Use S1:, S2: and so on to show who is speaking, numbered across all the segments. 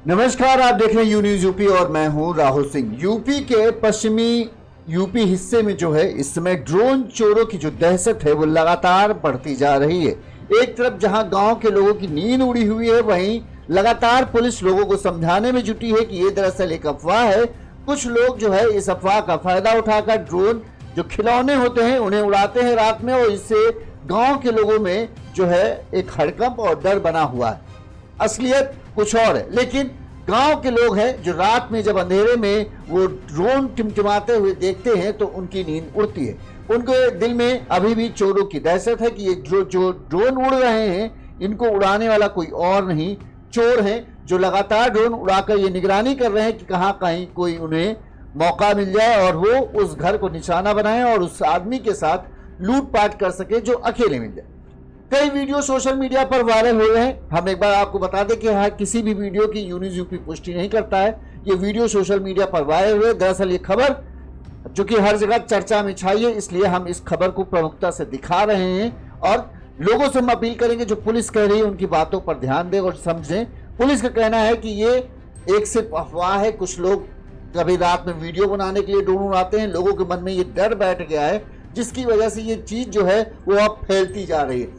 S1: नमस्कार, आप देख रहे हैं यू न्यूज यूपी और मैं हूं राहुल सिंह। यूपी के पश्चिमी यूपी हिस्से में जो है इस समय ड्रोन चोरों की जो दहशत है वो लगातार बढ़ती जा रही है। एक तरफ जहां गांव के लोगों की नींद उड़ी हुई है, वहीं लगातार पुलिस लोगों को समझाने में जुटी है कि ये दरअसल एक अफवाह है। कुछ लोग जो है इस अफवाह का फायदा उठाकर ड्रोन जो खिलौने होते हैं उन्हें उड़ाते हैं रात में, और इससे गांव के लोगों में जो है एक हड़कंप और डर बना हुआ है। असलियत कुछ और है, लेकिन गांव के लोग हैं जो रात में जब अंधेरे में वो ड्रोन टिमटिमाते हुए देखते हैं तो उनकी नींद उड़ती है। उनके दिल में अभी भी चोरों की दहशत है कि ये जो ड्रोन उड़ रहे हैं इनको उड़ाने वाला कोई और नहीं, चोर हैं जो लगातार ड्रोन उड़ाकर ये निगरानी कर रहे हैं कि कहाँ कहीं कोई उन्हें मौका मिल जाए और वो उस घर को निशाना बनाए और उस आदमी के साथ लूटपाट कर सके जो अकेले मिल जाए। कई वीडियो सोशल मीडिया पर वायरल हो रहे हैं। हम एक बार आपको बता दें कि हाँ, किसी भी वीडियो की यू न्यूज यूपी पुष्टि नहीं करता है। ये वीडियो सोशल मीडिया पर वायरल हुए। दरअसल ये खबर जो कि हर जगह चर्चा में छाई है, इसलिए हम इस खबर को प्रमुखता से दिखा रहे हैं और लोगों से हम अपील करेंगे जो पुलिस कह रही है उनकी बातों पर ध्यान दें और समझें। पुलिस का कहना है कि ये एक सिर्फ अफवाह है। कुछ लोग कभी रात में वीडियो बनाने के लिए ड्रोन उड़ाते हैं, लोगों के मन में ये डर बैठ गया है जिसकी वजह से ये चीज जो है वो अब फैलती जा रही है।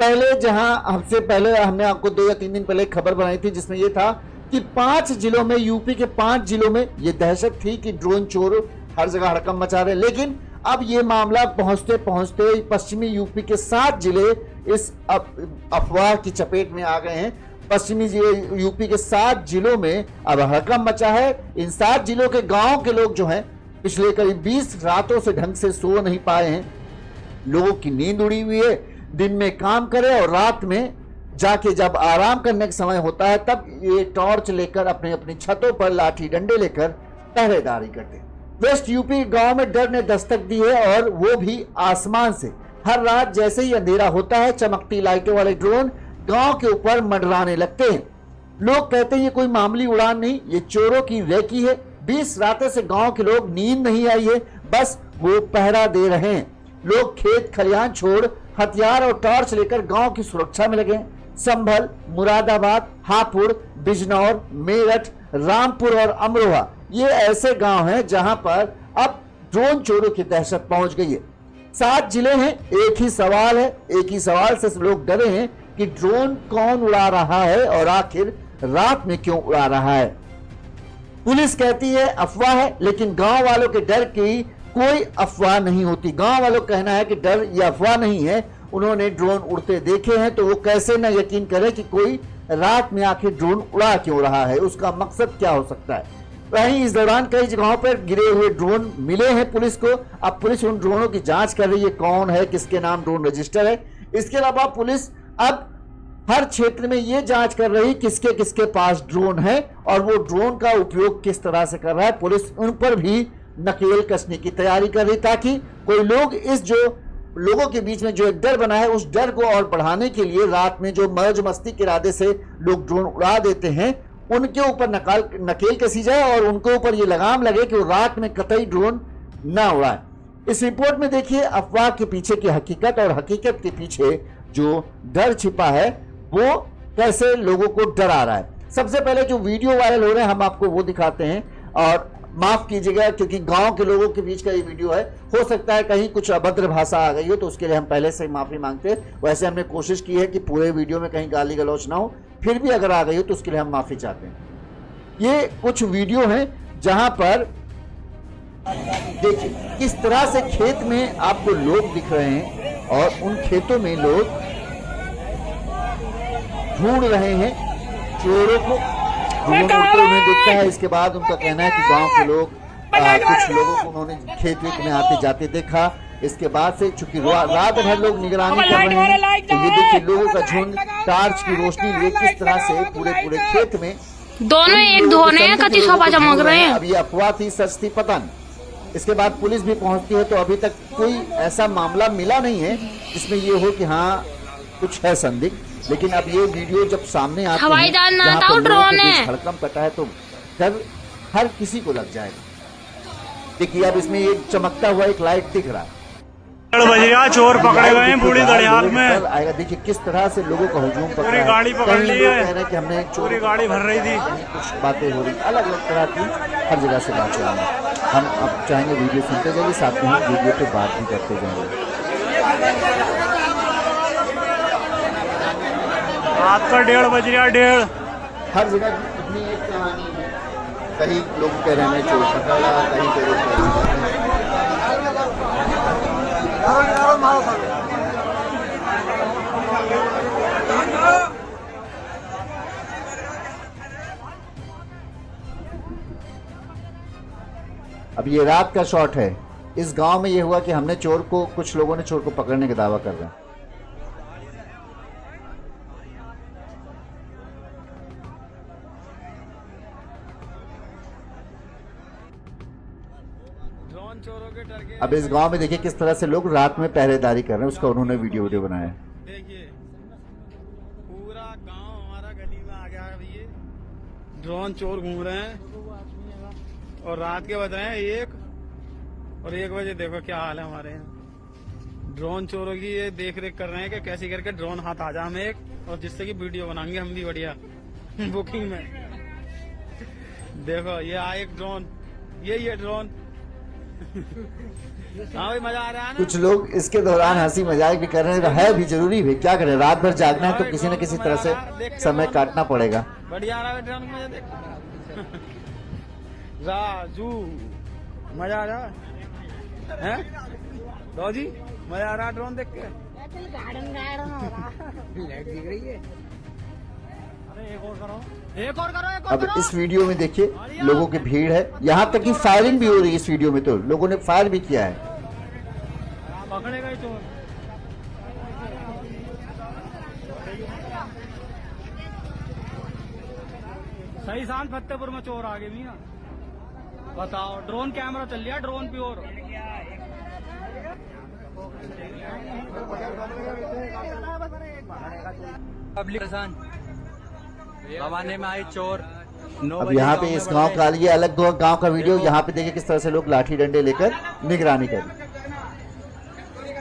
S1: पहले जहां हमसे पहले हमने आपको 2 या 3 दिन पहले खबर बनाई थी जिसमें यह था कि 5 जिलों में, यूपी के 5 जिलों में ये दहशत थी कि ड्रोन चोर हर जगह हड़कंप मचा रहे। लेकिन अब ये मामला पहुंचते पहुंचते पश्चिमी यूपी के 7 जिले इस अफवाह की चपेट में आ गए हैं। पश्चिमी यूपी के 7 जिलों में अब हड़कंप मचा है। इन 7 जिलों के गांव के लोग जो हैं पिछले करीब 20 रातों से ढंग से सो नहीं पाए हैं। लोगों की नींद उड़ी हुई है। दिन में काम करे और रात में जाके जब आराम करने का समय होता है तब ये टॉर्च लेकर अपने अपनी छतों पर लाठी डंडे लेकर पहरेदारी करते हैं। वेस्ट यूपी गांव में डर ने दस्तक दी है और वो भी आसमान से। हर रात जैसे ही अंधेरा होता है चमकती लाइटों वाले ड्रोन गांव के ऊपर मंडराने लगते हैं। लोग कहते हैं ये कोई मामूली उड़ान नहीं, ये चोरों की रेकी है। 20 रातों से गांव के लोग नींद नहीं आई है, बस वो पहरा दे रहे हैं। लोग खेत खलिहान छोड़ हथियार और टॉर्च लेकर गांव की सुरक्षा में लगे। संभल, मुरादाबाद, हापुड़, बिजनौर, मेरठ, रामपुर और अमरोहा ये ऐसे गांव हैं जहां पर अब ड्रोन चोरों की दहशत पहुंच गई है। 7 जिले हैं, एक ही सवाल है, एक ही सवाल से लोग डरे हैं कि ड्रोन कौन उड़ा रहा है और आखिर रात में क्यों उड़ा रहा है। पुलिस कहती है अफवाह है, लेकिन गांव वालों के डर की कोई अफवाह नहीं होती। गांव वालों का कहना है कि डर या अफवाह नहीं है, उन्होंने ड्रोन उड़ते देखे हैं तो वो कैसे न यकीन करें कि कोई रात में आखिर ड्रोन उड़ा क्यों रहा है, उसका मकसद क्या हो सकता है। वहीं इस दौरान कई जगहों पर गिरे हुए ड्रोन मिले हैं पुलिस को। अब पुलिस उन ड्रोनों की जांच कर रही है, कौन है, किसके नाम ड्रोन रजिस्टर है। इसके अलावा पुलिस अब हर क्षेत्र में ये जांच कर रही किसके किसके पास ड्रोन है और वो ड्रोन का उपयोग किस तरह से कर रहा है। पुलिस उन पर भी नकेल कसने की तैयारी कर रही ताकि कोई लोग इस जो लोगों के बीच में जो एक डर बना है उस डर को और बढ़ाने के लिए रात में जो मौज मस्ती के इरादे से लोग ड्रोन उड़ा देते हैं उनके ऊपर नकेल कसी जाए और उनके ऊपर ये लगाम लगे कि वो रात में कतई ड्रोन ना उड़ाए। इस रिपोर्ट में देखिए अफवाह के पीछे की हकीकत और हकीकत के पीछे जो डर छिपा है वो कैसे लोगों को डरा रहा है। सबसे पहले जो वीडियो वायरल हो रहे हैं हम आपको वो दिखाते हैं और माफ कीजिएगा क्योंकि गांव के लोगों के बीच का ये वीडियो है, हो सकता है कहीं कुछ अभद्र भाषा आ गई हो तो उसके लिए हम पहले से माफी मांगते हैं। वैसे हमने कोशिश की है कि पूरे वीडियो में कहीं गाली गलौच ना हो, फिर भी अगर आ गई हो तो उसके लिए हम माफी चाहते हैं। ये कुछ वीडियो है जहां पर देखिए किस तरह से खेत में आपको लोग दिख रहे हैं और उन खेतों में लोग ढूंढ रहे हैं चोरों को। उन्हें देखता है, इसके बाद उनका कहना है कि गांव के लोग कुछ लोगों को उन्होंने खेत में आते जाते देखा। इसके बाद से चूंकि रात भर लोग निगरानी कर रहे हैं तो ये देखिए लोगों का झुंड टार्च की रोशनी लिए किस तरह से पूरे खेत में
S2: दोनों एक धोने कति शोभा चमक रहे हैं।
S1: अब ये अफवाह थी सच थी पता नहीं। इसके बाद पुलिस भी पहुंचती है तो अभी तक कोई ऐसा मामला मिला नहीं है जिसमें ये हो कि हाँ कुछ है संदिग्ध, लेकिन अब ये वीडियो जब सामने आते हैं जहाँ पर लोगों के बीच हड़कंप कटा है तो डर हर किसी को लग जाएगा। देखिए अब इसमें एक चमकता हुआ एक लाइट दिख रहा है,
S3: बजरिया चोर पकड़े गए हैं पूरी दरियाल में।
S1: आएगा, देखिए किस तरह से लोगों का हुजूम पकड़ा
S3: पूरी
S1: है।
S3: गाड़ी पकड़
S1: कई
S3: ली
S1: लोग
S3: है।
S1: कह रहे हैं कि हमने एक चोर
S3: पूरी गाड़ी भर रही थी।
S1: कुछ बातें हो रही, अलग अलग तरह की हर जगह से बातें आ रही। हम अब चाहेंगे वीडियो सुनते जाइए, साथ में हम वीडियो पे बात भी करते जाएंगे।
S3: रात का 1:30 बजरिया 1:30।
S1: हर जगह अपनी एक कहानी है। कहीं लोग कह रहे हैं चोर पकड़ा, कहीं कह रहे हैं अब ये रात का शॉट है। इस गांव में ये हुआ कि हमने चोर को, कुछ लोगों ने चोर को पकड़ने का दावा कर रहे हैं। अब इस गांव में देखिए किस तरह से लोग रात में पहरेदारी कर रहे हैं, उसका उन्होंने वीडियो बनाया है।
S4: देखिए पूरा गांव हमारा गली में आ गया है। अभी ये ड्रोन चोर घूम रहे हैं और रात के बज रहे हैं 1 बजे। देखो क्या हाल है हमारे यहाँ। ड्रोन चोरों की ये देख रेख कर रहे हैं कि कैसे करके ड्रोन हाथ आ जाए हमें एक, और जिससे कि वीडियो बनाएंगे हम भी बढ़िया बुकिंग में। देखो ये आए एक ड्रोन, ये ड्रोन। हाँ भाई मजा आ रहा है ना।
S1: कुछ लोग इसके दौरान हंसी मजाक भी कर रहे हैं, है भी जरूरी भी, क्या करें, रात भर जागना है तो किसी न किसी तरह से समय काटना पड़ेगा।
S4: बढ़िया आ रहा है ड्रोन, मजा देख। राजू मजा आ रहा है दो जी, मजा आ रहा है ड्रोन देख के। लाइट दिख रही है। अरे एक और करो।
S1: अब इस वीडियो में देखिए लोगों की भीड़ है, यहाँ तक कि फायरिंग भी हो रही है इस वीडियो में, तो लोगों ने फायर भी किया है।
S4: पकड़े गए चोर। सही शान फतेहपुर में चोर आ गए मियां। बताओ, ड्रोन कैमरा चल रहा, ड्रोन प्योर।
S5: पब्लिक भवाने में आए चोर।
S1: अब यहाँ पे इस गांव का, ये अलग गांव का वीडियो, यहाँ पे देखिए किस तरह से लोग लाठी डंडे लेकर निगरानी करें।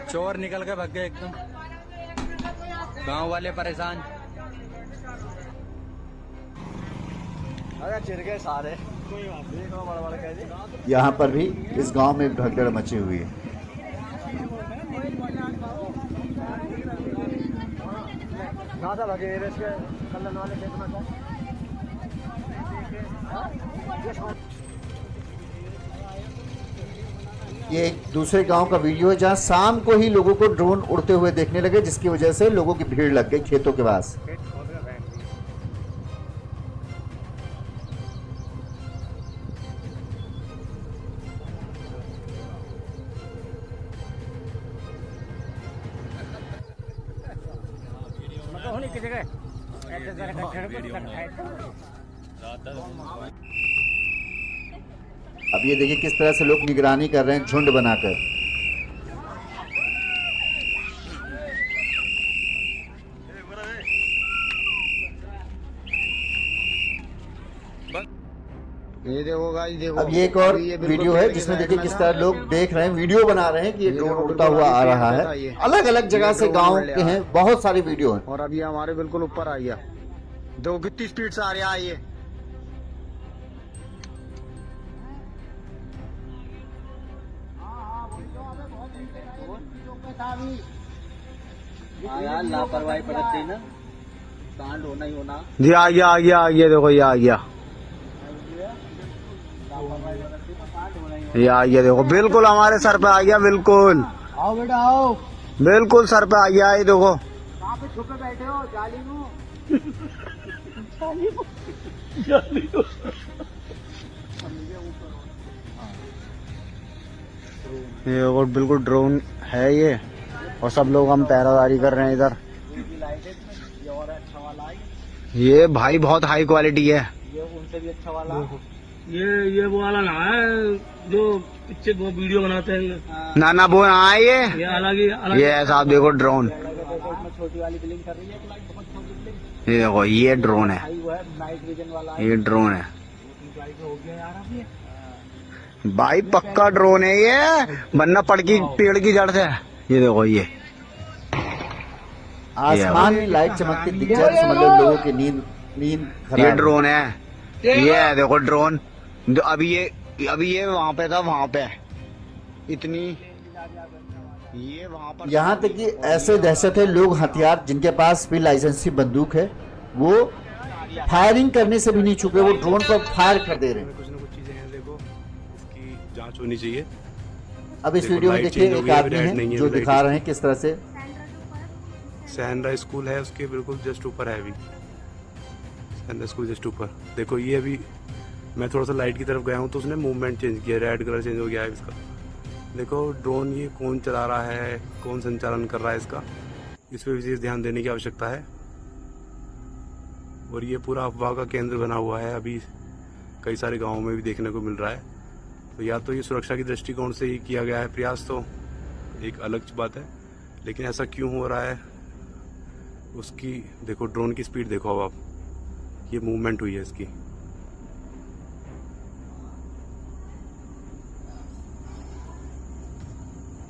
S5: चोर निकल के भाग गए एकदम, गांव वाले परेशान।
S4: अरे चिर गए सारे।
S1: यहाँ पर भी इस गांव में भगदड़ मची हुई है। ये एक दूसरे गांव का वीडियो है जहां शाम को ही लोगों को ड्रोन उड़ते हुए देखने लगे, जिसकी वजह से लोगों की भीड़ लग गई खेतों के पास। अब ये देखिए किस तरह से लोग निगरानी कर रहे हैं झुंड बनाकर।
S4: ये देखो गाइस, देखो
S1: अब ये एक और वीडियो है जिसमें देखिए किस तरह लोग देख रहे हैं, वीडियो बना रहे हैं कि ये ड्रोन उड़ता हुआ आ रहा है। अलग अलग जगह से गांव के हैं, बहुत सारी वीडियो हैं।
S4: और अभी हमारे बिल्कुल ऊपर आ गया। देखो कितनी स्पीड से आ रहा है ये।
S5: यार लापरवाही बरतती ना, कांड होना ही होना।
S4: जी आ गया देखो, ये आ गया। ये आ गया देखो, बिल्कुल हमारे सर पे आ गया, बिल्कुल। आओ बेटा आओ, बिल्कुल सर पे आ गया। ये देखो कहाँ पे छुपे बैठे हो, जाली में। ये और बिल्कुल ड्रोन है ये, और सब लोग हम पहरादारी कर रहे हैं इधर। ये भाई बहुत हाई क्वालिटी है।
S5: ये उनसे भी अच्छा वाला।
S3: ये वो वाला ना है जो पिक्चर वो वीडियो बनाते हैं।
S4: ना वो हाँ ये
S3: अलग ही
S4: ये साहब देखो ड्रोन।
S5: छोटी वाली बिलिंग कर रही है, बहुत छोटी बिलिंग।
S4: ये देखो ये ड्रोन है,
S5: नाइट विजन वाला
S4: ये ड्रोन है
S5: हो गया यार। अब
S4: भाई, पक्का ड्रोन है ये, वरना पड़ की पेड़ की जड़ से।
S5: ये देखो ये
S1: आसमान में लाइट चमकती दिख जाए तो समझ लो लोगों की नींद खराब
S5: ये
S1: है।
S5: ड्रोन है, ये है देखो ड्रोन। अभी ये वहाँ पे था, वहाँ पे इतनी ये वहाँ पर।
S1: यहाँ तक कि ऐसे दहशत है, लोग हथियार जिनके पास भी लाइसेंसी बंदूक है वो फायरिंग करने से भी नहीं चुके, वो ड्रोन पर फायर कर दे रहे हैं।
S6: कुछ ना कुछ चीजें हैं, देखो इसकी जांच होनी चाहिए।
S1: अब इस
S6: देखो,
S1: वीडियो में
S6: लाइट
S1: देखिए
S6: चेंज हो
S1: एक
S6: गई है,
S1: आदमी
S6: लाइट
S1: है
S6: नहीं है,
S1: जो
S6: लाइट
S1: दिखा रहे हैं किस तरह से।
S6: सैनरा स्कूल है उसके बिल्कुल जस्ट ऊपर है अभी, सैनरा स्कूल जस्ट ऊपर। देखो ये अभी मैं थोड़ा सा लाइट की तरफ गया हूँ तो उसने मूवमेंट चेंज किया, रेड कलर चेंज हो गया है इसका। देखो ड्रोन ये कौन चला रहा है, कौन संचालन कर रहा है इसका, इस पर विशेष ध्यान देने की आवश्यकता है। और ये पूरा अफवाह का केंद्र बना हुआ है, अभी कई सारे गाँवों में भी देखने को मिल रहा है। तो या तो ये सुरक्षा की दृष्टिकोण से ही किया गया है प्रयास, तो एक अलग बात है, लेकिन ऐसा क्यों हो रहा है उसकी देखो, ड्रोन की स्पीड देखो अब आप, ये मूवमेंट हुई है इसकी।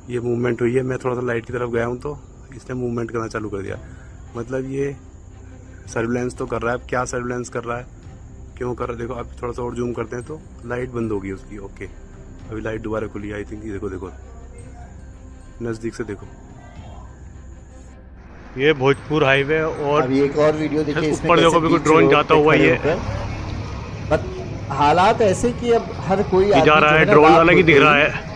S6: ये मूवमेंट हुई है, मैं थोड़ा सा लाइट की तरफ गया हूँ तो इसने मूवमेंट करना चालू कर दिया। मतलब ये सर्विलेंस तो कर रहा है। अब क्या सर्विलेंस कर रहा है, क्यों कर रहा है, देखो अब थोड़ा सा और जूम करते हैं तो लाइट बंद होगी उसकी। ओके अभी लाइट दोबारा खुली आई थिंक, ये देखो देखो नज़दीक से देखो। ये भोजपुर हाईवे और
S1: अभी एक और वीडियो देखिए, इसमें
S6: ऊपर देखो बिल्कुल ड्रोन जाता हुआ ये
S1: हालात ऐसे कि अब हर कोई
S6: जा रहा है, ड्रोन अलग ही दिख रहा है,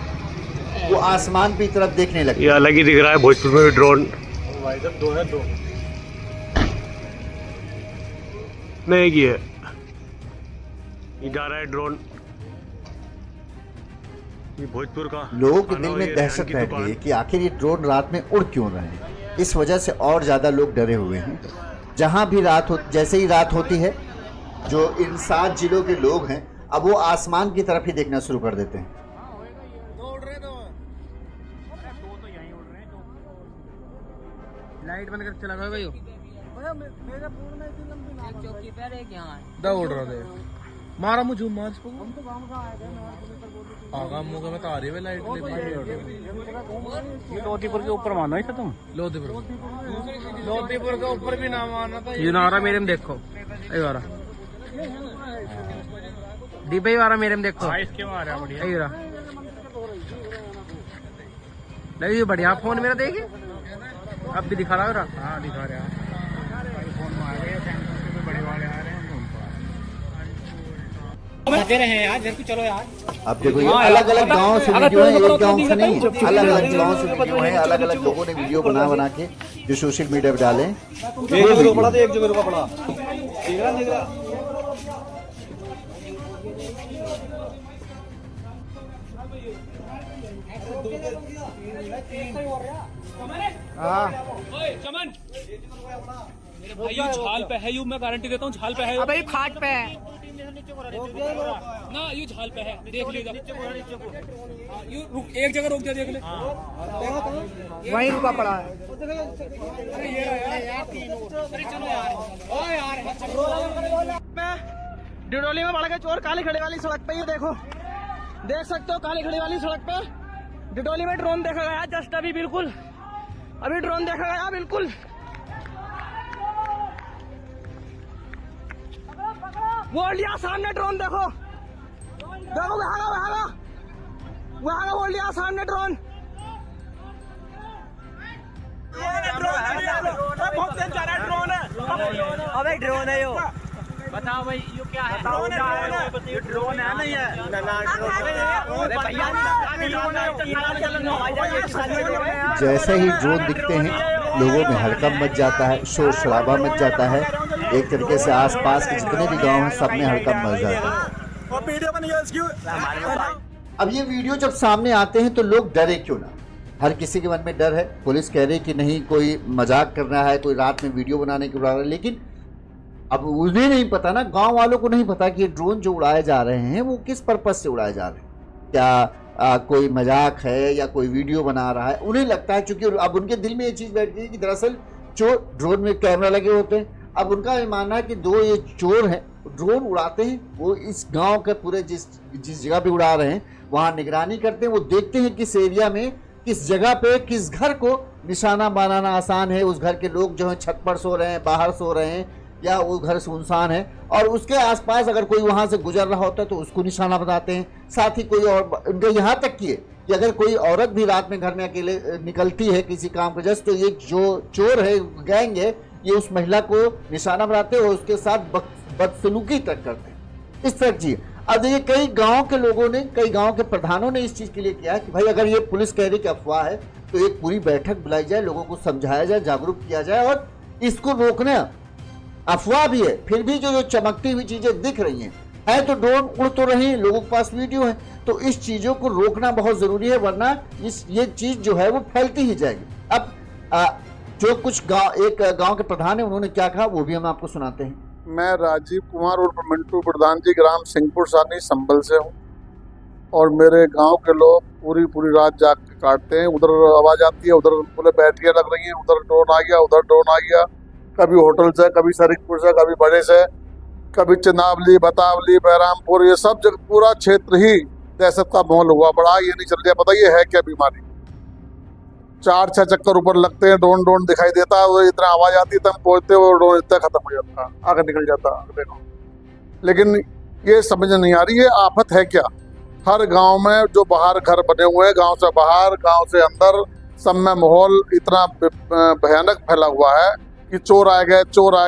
S1: वो आसमान की तरफ देखने लगे।
S6: ये अलग ही दिख रहा है भोजपुर में ड्रोन। दो नहीं की है, ये जा रहा है ड्रोन, ये भोजपुर का।
S1: लोगों के दिल में दहशत बैठ गई है कि आखिर ये ड्रोन रात में उड़ क्यों रहे हैं। इस वजह से और ज्यादा लोग डरे हुए हैं। जहां भी जैसे ही रात होती है, जो इन 7 जिलों के लोग हैं अब वो आसमान की तरफ ही देखना शुरू कर देते हैं।
S4: लाइट बंद कर चला गया भाई,
S7: चौकी पर एक यहाँ है।
S4: दौड़ रहा था मारा मुझे मार इसको। हम तो गांव का आए थे, आगा मुंह में आ रही है लाइट ले।
S3: लोधीपुर के ऊपर मानो इसे तुम,
S4: लोधीपुर के ऊपर भी ना मारना था।
S3: ये नारा मेरे में देखो, ये वाला डिब्बे वाला मेरे में देखो,
S4: इसके मारा बढ़िया।
S3: ये वाला लगी बढ़िया फोन मेरा देखिए, अब भी दिखा रहा है।
S4: हाँ दिखा रहा है, फोन में आ गए, सैमसंग के बड़े वाले आ रहे हैं
S7: बता रहे हैं यार, जब चलो यार।
S1: अब देखो ये अलग अलग गाँव से वीडियो है, एक गाँव से नहीं, अलग अलग गाँव से वीडियो है। अलग अलग लोगों ने वीडियो बना के जो सोशल मीडिया पे डाले।
S5: एक जगह पड़ा
S8: चमन मेरे भाई यू झाल पे है, यू मैं गारंटी देता हूँ झाल पे है।
S7: अबे खाट पे है
S8: ना, यू झाल पे है, देख लीजिए। यू रुक, एक जगह रोक दे, देख ले।
S7: वहीं रुका पड़ा है।
S3: डिडोली में बढ़ गए चोर काली खड़ी वाली सड़क पे, ये देखो, देख सकते हो काली खड़ी वाली सड़क पे डिडोली में ड्रोन देखा गया जस्ट अभी, बिल्कुल अभी ड्रोन देखा गया बिल्कुल। वो लिया सामने ड्रोन, देखो देखो वहां वो लिया सामने ड्रोन।
S7: अबे ड्रोन है यो।
S3: बताओ भाई ये क्या है?
S7: ड्रोन है नहीं है।
S1: जैसे ही ड्रोन दिखते हैं लोगों में हड़कंप मच जाता है, शोर शराबा मच जाता है। एक तरीके से आसपास के जितने भी गांव हैं सब में हड़कंप मच जाता है। अब ये वीडियो जब सामने आते हैं तो लोग डरे क्यों ना, हर किसी के मन में डर है। पुलिस कह रही कि नहीं कोई मजाक कर रहा है, कोई रात में वीडियो बनाने की उड़ा रहा है, लेकिन अब उन्हें नहीं पता ना, गांव वालों को नहीं पता कि ये ड्रोन जो उड़ाए जा रहे हैं वो किस पर्पस से उड़ाए जा रहे हैं। क्या कोई मजाक है या कोई वीडियो बना रहा है, उन्हें लगता है। चूंकि अब उनके दिल में ये चीज़ बैठ गई कि दरअसल जो ड्रोन में कैमरा लगे होते हैं, अब उनका ये मानना है कि दो ये चोर हैं, ड्रोन उड़ाते हैं, वो इस गांव के पूरे जिस जगह पे उड़ा रहे हैं वहाँ निगरानी करते हैं, वो देखते हैं किस एरिया में किस जगह पे किस घर को निशाना बनाना आसान है। उस घर के लोग जो है छत पर सो रहे हैं, बाहर सो रहे हैं, या वो घर सुनसान है और उसके आसपास अगर कोई वहां से गुजर रहा होता है तो उसको निशाना बताते हैं। साथ ही कोई और उनके यहाँ तक किए कि अगर कोई औरत भी रात में घर में अकेले निकलती है किसी काम के जस्ट, तो ये जो चोर है गैंग है, ये उस महिला को निशाना बनाते हैं और उसके साथ बदसलूकी तक करते हैं, इस तरह की। अब देखिए कई गाँव के लोगों ने, कई गाँव के प्रधानों ने इस चीज़ के लिए किया है कि भाई अगर ये पुलिस कह रही कि अफवाह है तो एक पूरी बैठक बुलाई जाए, लोगों को समझाया जाए, जागरूक किया जाए और इसको रोकना। अफवाह भी है, फिर भी जो चमकती हुई चीजें दिख रही हैं, तो ड्रोन उड़ तो रही हैं, लोगों के पास वीडियो है, तो इस चीजों को रोकना बहुत जरूरी है, वरना ये चीज जो है वो फैलती ही जाएगी। अब जो कुछ एक गांव के प्रधान है उन्होंने क्या कहा वो भी हम आपको सुनाते हैं।
S9: मैं राजीव कुमार और मिंटू प्रधान जी ग्राम सिंहपुर सानी संभल से हूँ और मेरे गांव के लोग पूरी रात जाग के काटते हैं। उधर आवाज आती है, उधर बोले बैटरियां लग रही हैं, उधर ड्रोन आ गया, उधर ड्रोन आ गया। कभी होटल से, कभी सरिकपुर से, कभी बड़े से, कभी चनावली, बतावली, बहरामपुर, ये सब जगह पूरा क्षेत्र ही दहशत का माहौल हुआ पड़ा। ये नहीं चल रहा पता ये है क्या बीमारी। 4-6 चक्कर ऊपर लगते हैं, ड्रोन दिखाई देता है, वो इतना आवाज आती है, तब पहुंचते वो ड्रोन इतना खत्म हो जाता, आगे निकल जाता। देखो, लेकिन ये समझ नहीं आ रही है आफत है क्या। हर गांव में जो बाहर घर बने हुए हैं, गांव से बाहर, गांव से अंदर, सब में माहौल इतना भयानक फैला हुआ है कि चोर आ गए,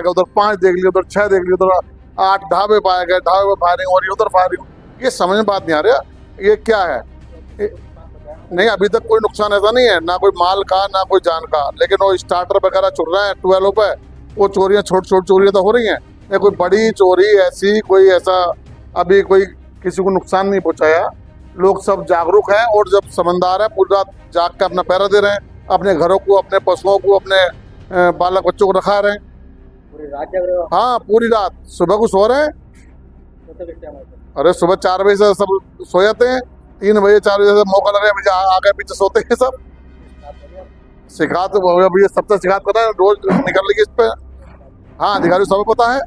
S9: उधर 5 देख लिए, उधर 6 देख लिए, उधर 8 ढाबे पाए गए, ढाबे में फायरिंग हो रही है, उधर फायरिंग। ये समझ में बात नहीं आ रहा ये क्या है। नहीं, अभी तक कोई नुकसान ऐसा नहीं है, ना कोई माल का ना कोई जान का, लेकिन वो स्टार्टर वगैरह चुर रहे हैं ट्वेलों पे, वो चोरियां छोटी चोरियां तो हो रही हैं। नहीं कोई बड़ी चोरी ऐसी कोई ऐसा अभी कोई किसी को नुकसान नहीं पहुंचाया। लोग सब जागरूक हैं और जब समझदार है पूरी रात जाग के अपना पहरा दे रहे हैं, अपने घरों को, अपने पशुओं को, अपने बालक बच्चों को रखा रहे हैं।
S7: पूरी रात जग रहे हो?
S9: हाँ, पूरी रात। सुबह को सो रहे हैं, अरे सुबह 4 बजे से सब सो जाते हैं, 3 बजे 4 बजे से मौका लगे बजे आगे पीछे सोते हैं सब। शिकायत ये सबसे शिकायत कर रहे हैं, रोज निकल रही है इस पे। हाँ, अधिकारी सब पता है।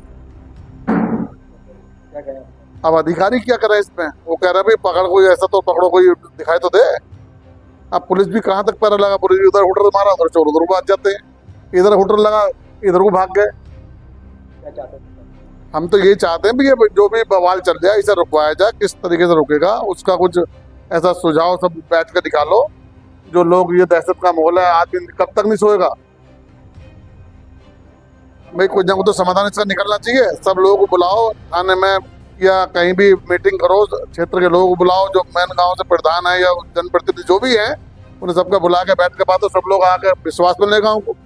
S9: अब अधिकारी क्या कर रहे हैं इसमें, वो कह रहे हैं भाई पकड़ कोई ऐसा तो पकड़ो, कोई दिखाई तो दे। अब पुलिस भी कहाँ तक पैरा लगा, पुलिस उधर हुटर मारा, उधर चोर उधर भाग जाते हैं, इधर हुटर लगा इधर को भाग गए। हम तो यही चाहते हैं भी ये जो भी बवाल चल जाए इसे रुकवाया जाए, किस तरीके से रुकेगा उसका कुछ ऐसा सुझाव सब बैठ कर निकालो। जो लोग ये दहशत का माहौल है, आदमी कब तक नहीं सोएगा भाई, कुछ ना कुछ तो समाधान इसका निकलना चाहिए। सब लोगों को बुलाओ थाने में या कहीं भी मीटिंग करो, क्षेत्र के लोगों को बुलाओ, जो मेन गांव से प्रधान है या जनप्रतिनिधि जो भी है, उन्हें सबका बुला के बैठ के बात हो, सब लोग आकर विश्वास में ले गाँव को।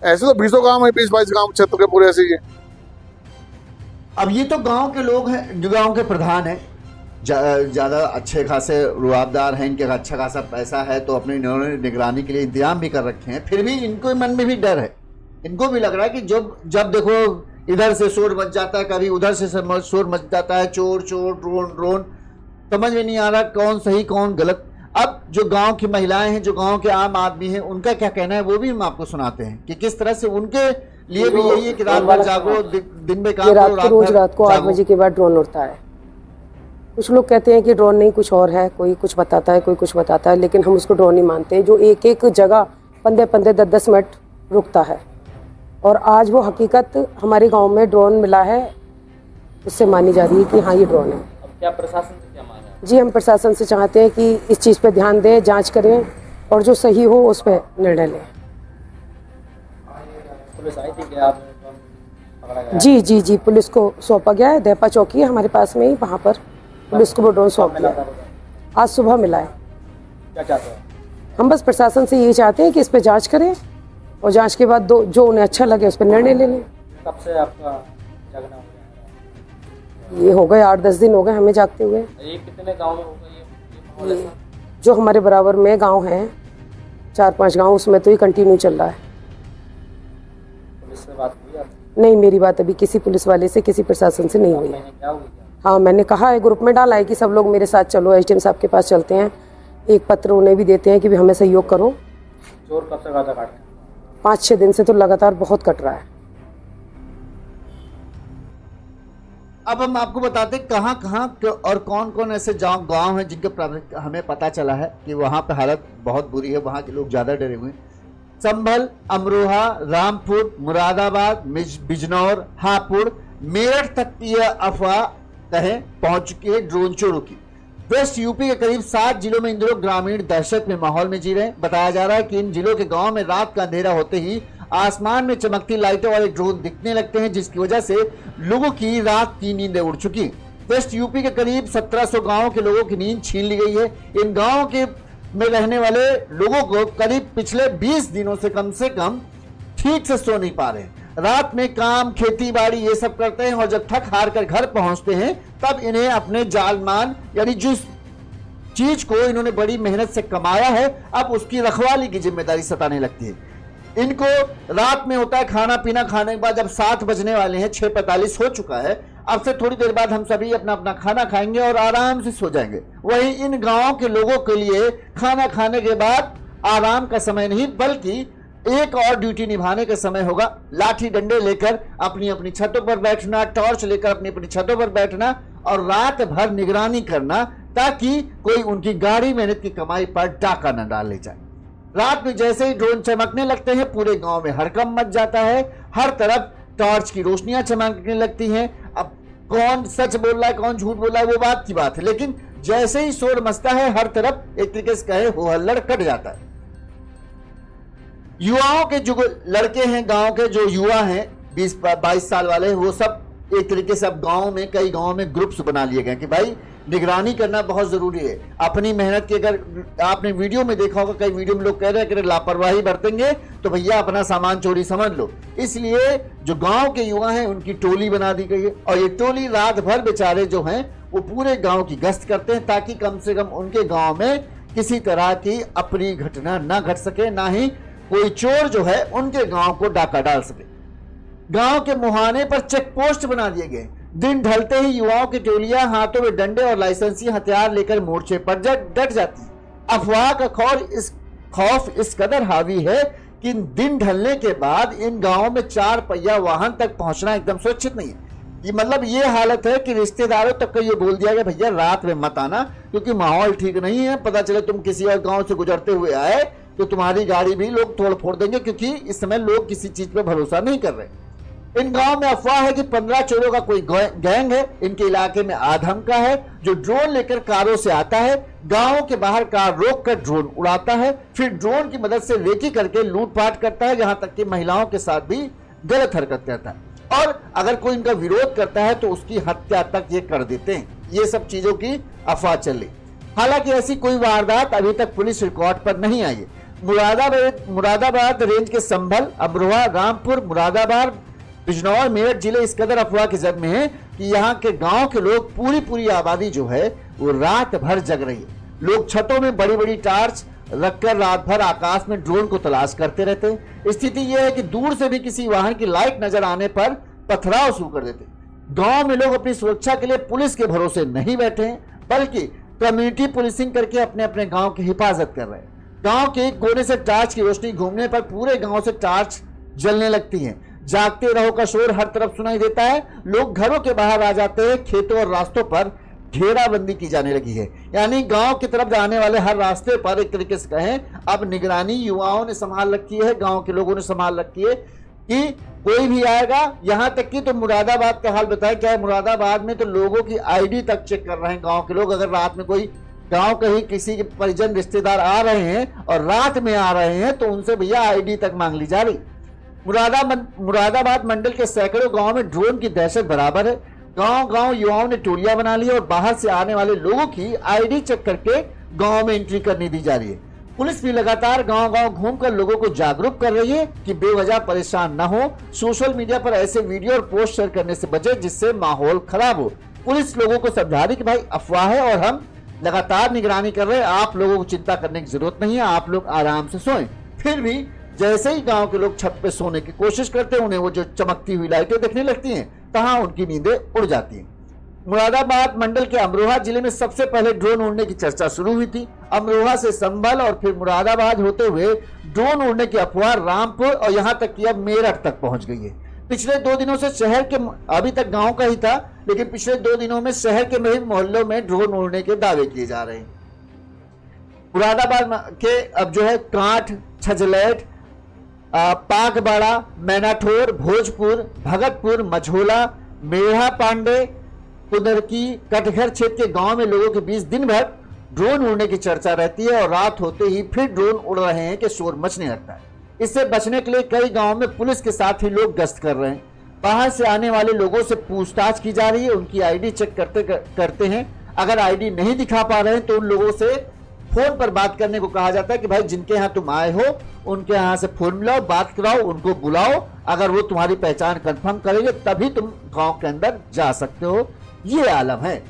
S9: ऐसे तो 20 गाँव है, 20-22 गाँव क्षेत्र के पूरे ऐसे ही है।
S1: अब ये तो गांव के लोग हैं, जो गांव के प्रधान हैं, ज़्यादा अच्छे खासे रुआबदार हैं, इनके अच्छा खासा पैसा है, तो अपनी इन्होंने निगरानी के लिए इंतजाम भी कर रखे हैं। फिर भी इनको मन में भी डर है, इनको भी लग रहा है कि जब देखो इधर से शोर मच जाता है, कभी उधर से शोर मच जाता है, चोर ड्रोन, समझ में नहीं आ रहा कौन सही कौन गलत। अब जो गांव की महिलाएं हैं, जो गांव के आम आदमी हैं, उनका क्या कहना है वो भी हम आपको सुनाते हैं कि किस तरह से उनके लिए भी यही है कि रात भर जागो, दिन में काम करो,
S10: रोज रात को 8 बजे के बाद ड्रोन उड़ता है। कुछ लोग कहते हैं कि ड्रोन नहीं कुछ और है, कोई कुछ बताता है, कोई कुछ बताता है, लेकिन हम उसको ड्रोन नहीं मानते। जो एक जगह 15-15, 10-10 मिनट रुकता है, और आज वो हकीकत हमारे गांव में ड्रोन मिला है, उससे मानी जा रही है कि हाँ ये ड्रोन है।
S7: अब क्या प्रशासन से क्या मांग है?
S10: जी, हम प्रशासन से चाहते हैं कि इस चीज़ पे ध्यान दें, जांच करें और जो सही हो उस पर निर्णय लें।
S7: पुलिस आई थी क्या, पकड़ा गया?
S10: जी, पुलिस को सौंपा गया है। देपा चौकी है हमारे पास में ही, वहाँ पर पुलिस को वो ड्रोन सौंप दिया है। आज सुबह मिला है।
S7: क्या चाहते हैं?
S10: हम बस प्रशासन से यही चाहते हैं कि इस पर जांच करें और जांच के बाद जो उन्हें अच्छा लगे उस पर निर्णय ले लें।
S7: कब से आपका जागना हो गया?
S10: ये हो गए 8-10 दिन हो गए हमें जागते हुए।
S7: ये कितने गाँव में होगा ये?
S10: जो हमारे बराबर में गाँव हैं 4-5 गाँव, उसमें तो ये कंटिन्यू चल रहा है।
S7: पुलिस से बात हुई आपकी?
S10: नहीं, मेरी बात अभी किसी पुलिस वाले से, किसी प्रशासन से नहीं हुई है।
S7: क्या हुई?
S10: हाँ, मैंने कहा है, ग्रुप में डाला है कि सब लोग मेरे साथ चलो, एसडीएम साहब के पास चलते हैं। एक पत्र उन्हें भी देते हैं कि भी हमें सहयोग करो।
S7: चोर कब से गाजा काट रहे हैं?
S10: 5-6 दिन से तो लगातार बहुत कट रहा है।
S1: अब हम आपको बताते हैं कहाँ और कौन कौन ऐसे गांव हैं जिनके हमें पता चला है कि वहां पे हालत बहुत बुरी है, वहां के लोग ज्यादा डरे हुए हैं। संभल, अमरोहा, रामपुर, मुरादाबाद, बिजनौर, हापुड़, मेरठ तक यह अफवाह कहें पहुंच चुकी है ड्रोन चोरों की। वेस्ट यूपी के करीब 7 जिलों में इन दिनों ग्रामीण दहशत में माहौल में जी रहे हैं। बताया जा रहा है कि इन जिलों के गांव में रात का अंधेरा होते ही आसमान में चमकती लाइटों वाले ड्रोन दिखने लगते हैं, जिसकी वजह से लोगों की रात की नींदें उड़ चुकी हैं। वेस्ट यूपी के करीब 1700 गांवों के लोगों की नींद छीन ली गई है। इन गांवों के में रहने वाले लोगों को करीब पिछले 20 दिनों से कम ठीक से सो नहीं पा रहे हैं। रात में काम, खेती बाड़ी ये सब करते हैं और जब थक हार कर घर पहुंचते हैं तब इन्हें अपने जालमान यानी जिस चीज को इन्होंने बड़ी मेहनत से कमाया है अब उसकी रखवाली की जिम्मेदारी सताने लगती है। इनको रात में होता है खाना पीना, खाने के बाद जब 7 बजने वाले हैं, 6:45 हो चुका है, अब से थोड़ी देर बाद हम सभी अपना अपना खाना खाएंगे और आराम से सो जाएंगे। वहीं इन गांवों के लोगों के लिए खाना खाने के बाद आराम का समय नहीं बल्कि एक और ड्यूटी निभाने का समय होगा। लाठी डंडे लेकर अपनी अपनी छतों पर बैठना, टॉर्च लेकर अपनी अपनी छतों पर बैठना और रात भर निगरानी करना ताकि कोई उनकी गाढ़ी मेहनत की कमाई पर डाका न डाल ले जाए। रात में जैसे ही ड्रोन चमकने लगते हैं पूरे गांव में हड़कंप मच जाता है। हर तरफ टॉर्च की रोशनियां चमकने लगती हैं। अब कौन सच बोल रहा है कौन झूठ बोल रहा है वो बात की बात है, लेकिन जैसे ही शोर मचता है हर तरफ एक तरीके से कहे हो हल्लड़ कट जाता है। युवाओं के जो लड़के हैं, गांव के जो युवा हैं 20-22 साल वाले, वो सब एक तरीके से अब गांव में कई गांव में ग्रुप्स बना लिए गए कि भाई निगरानी करना बहुत जरूरी है। अपनी मेहनत की, अगर आपने वीडियो में देखा होगा कई वीडियो में लोग कह रहे हैं कि लापरवाही बरतेंगे तो भैया अपना सामान चोरी समझ लो। इसलिए जो गांव के युवा हैं उनकी टोली बना दी गई है और ये टोली रात भर बेचारे जो हैं वो पूरे गांव की गश्त करते हैं ताकि कम से कम उनके गांव में किसी तरह की अप्रिय घटना ना घट सके, ना ही कोई चोर जो है उनके गांव को डाका डाल सके। गांव के मुहाने पर चेक पोस्ट बना दिए गए। दिन ढलते ही युवाओं की टोलियां हाथों में डंडे और लाइसेंसी हथियार लेकर मोर्चे पर डट जाती है। अफवाह का खौफ इस कदर हावी है कि दिन ढलने के बाद इन गांवों में 4 पहिया वाहन तक पहुंचना एकदम सुरक्षित नहीं है। ये मतलब ये हालत है कि रिश्तेदारों तक को ये बोल दिया गया भैया रात में मत आना क्योंकि माहौल ठीक नहीं है। पता चले तुम किसी और गांव से गुजरते हुए आए तो तुम्हारी गाड़ी भी लोग तोड़ फोड़ देंगे, क्योंकि इस समय लोग किसी चीज पे भरोसा नहीं कर रहे। इन गांव में अफवाह है कि 15 चोरों का कोई गैंग है इनके इलाके में आधम का है जो ड्रोन लेकर कारों से आता है, गांवों के बाहर कार रोक कर ड्रोन उड़ाता है, फिर ड्रोन की मदद से रेकी करके लूटपाट करता है, यहां तक कि महिलाओं के साथ भी गलत हरकत करता है और अगर कोई इनका विरोध करता है तो उसकी हत्या तक ये कर देते हैं। ये सब चीजों की अफवाह चल रही। हालांकि ऐसी कोई वारदात अभी तक पुलिस रिकॉर्ड पर नहीं आई है। मुरादाबाद रेंज के संभल, अमरोहा, रामपुर, मुरादाबाद, बिजनौर, मेरठ जिले इस कदर अफवाह के जद में है कि यहाँ के गांव के लोग पूरी आबादी जो है वो रात भर जग रही है। लोग छतों में बड़ी बड़ी टार्च रखकर रात भर आकाश में ड्रोन को तलाश करते रहते हैं। स्थिति यह है कि दूर से भी किसी वाहन की लाइट नजर आने पर पथराव शुरू कर देते हैं। गांव में लोग अपनी सुरक्षा के लिए पुलिस के भरोसे नहीं बैठे हैं बल्कि कम्युनिटी पुलिसिंग करके अपने अपने गांव की हिफाजत कर रहे हैं। गांव के एक कोने से टार्च की रोशनी घूमने पर पूरे गांव से टार्च जलने लगती हैं। जागते रहो का शोर हर तरफ सुनाई देता है। लोग घरों के बाहर आ जाते हैं। खेतों और रास्तों पर घेराबंदी की जाने लगी है, यानी गांव की तरफ जाने वाले हर रास्ते पर एक तरीके से कहें अब निगरानी युवाओं ने संभाल रखी है, गांव के लोगों ने संभाल रखी है कि कोई भी आएगा। यहां तक कि तो मुरादाबाद का हाल बताया क्या है, मुरादाबाद में तो लोगों की आईडी तक चेक कर रहे हैं गांव के लोग। अगर रात में कोई गांव कहीं किसी के परिजन रिश्तेदार आ रहे हैं और रात में आ रहे हैं तो उनसे भैया आईडी तक मांग ली जा रही। मुरादाबाद मंडल के सैकड़ों गांव में ड्रोन की दहशत बराबर है। गांव युवाओं ने टोलियां बना ली और बाहर से आने वाले लोगों की आईडी चेक करके गांव में एंट्री करने दी जा रही है। पुलिस भी लगातार गांव घूमकर लोगों को जागरूक कर रही है कि बेवजह परेशान न हो। सोशल मीडिया पर ऐसे वीडियो और पोस्ट शेयर करने से बचे जिससे माहौल खराब हो। पुलिस लोगों को समझा रही कि भाई अफवाह है और हम लगातार निगरानी कर रहे हैं, आप लोगों को चिंता करने की जरूरत नहीं है, आप लोग आराम से सोएं। फिर भी जैसे ही गांव के लोग छत पे सोने की कोशिश करते हैं उन्हें वो जो चमकती हुई लाइटें दिखने लगती हैं, तहां उनकी नींदें उड़ जाती हैं। मुरादाबाद मंडल के अमरोहा जिले में सबसे पहले ड्रोन उड़ने की चर्चा शुरू हुई थी। अमरोहा से संभल और फिर मुरादाबाद होते हुए ड्रोन उड़ने की अफवाह रामपुर और यहां तक कि अब मेरठ तक पहुंच गई है। पिछले 2 दिनों से शहर के, अभी तक गांव का ही था, लेकिन पिछले 2 दिनों में शहर के मोहल्लों में ड्रोन उड़ने के दावे किए जा रहे हैं। मुरादाबाद के अब जो है कांठ, छजलैठ, पाकबाड़ा, मैनाठोर, भोजपुर, भगतपुर, मझोला, मेढ़ा पांडे, कुदरकी, कटघर क्षेत्र के गांव में लोगों के बीच दिन भर ड्रोन उड़ने की चर्चा रहती है और रात होते ही फिर ड्रोन उड़ रहे हैं कि शोर मचने लगता है। इससे बचने के लिए कई गांवों में पुलिस के साथ ही लोग गश्त कर रहे हैं। बाहर से आने वाले लोगों से पूछताछ की जा रही है, उनकी आईडी चेक करते हैं। अगर आईडी नहीं दिखा पा रहे हैं तो उन लोगों से फोन पर बात करने को कहा जाता है कि भाई जिनके यहाँ तुम आए हो उनके यहाँ से फोन मिलाओ, बात कराओ, उनको बुलाओ। अगर वो तुम्हारी पहचान कंफर्म करेंगे तभी तुम गांव के अंदर जा सकते हो। ये आलम है।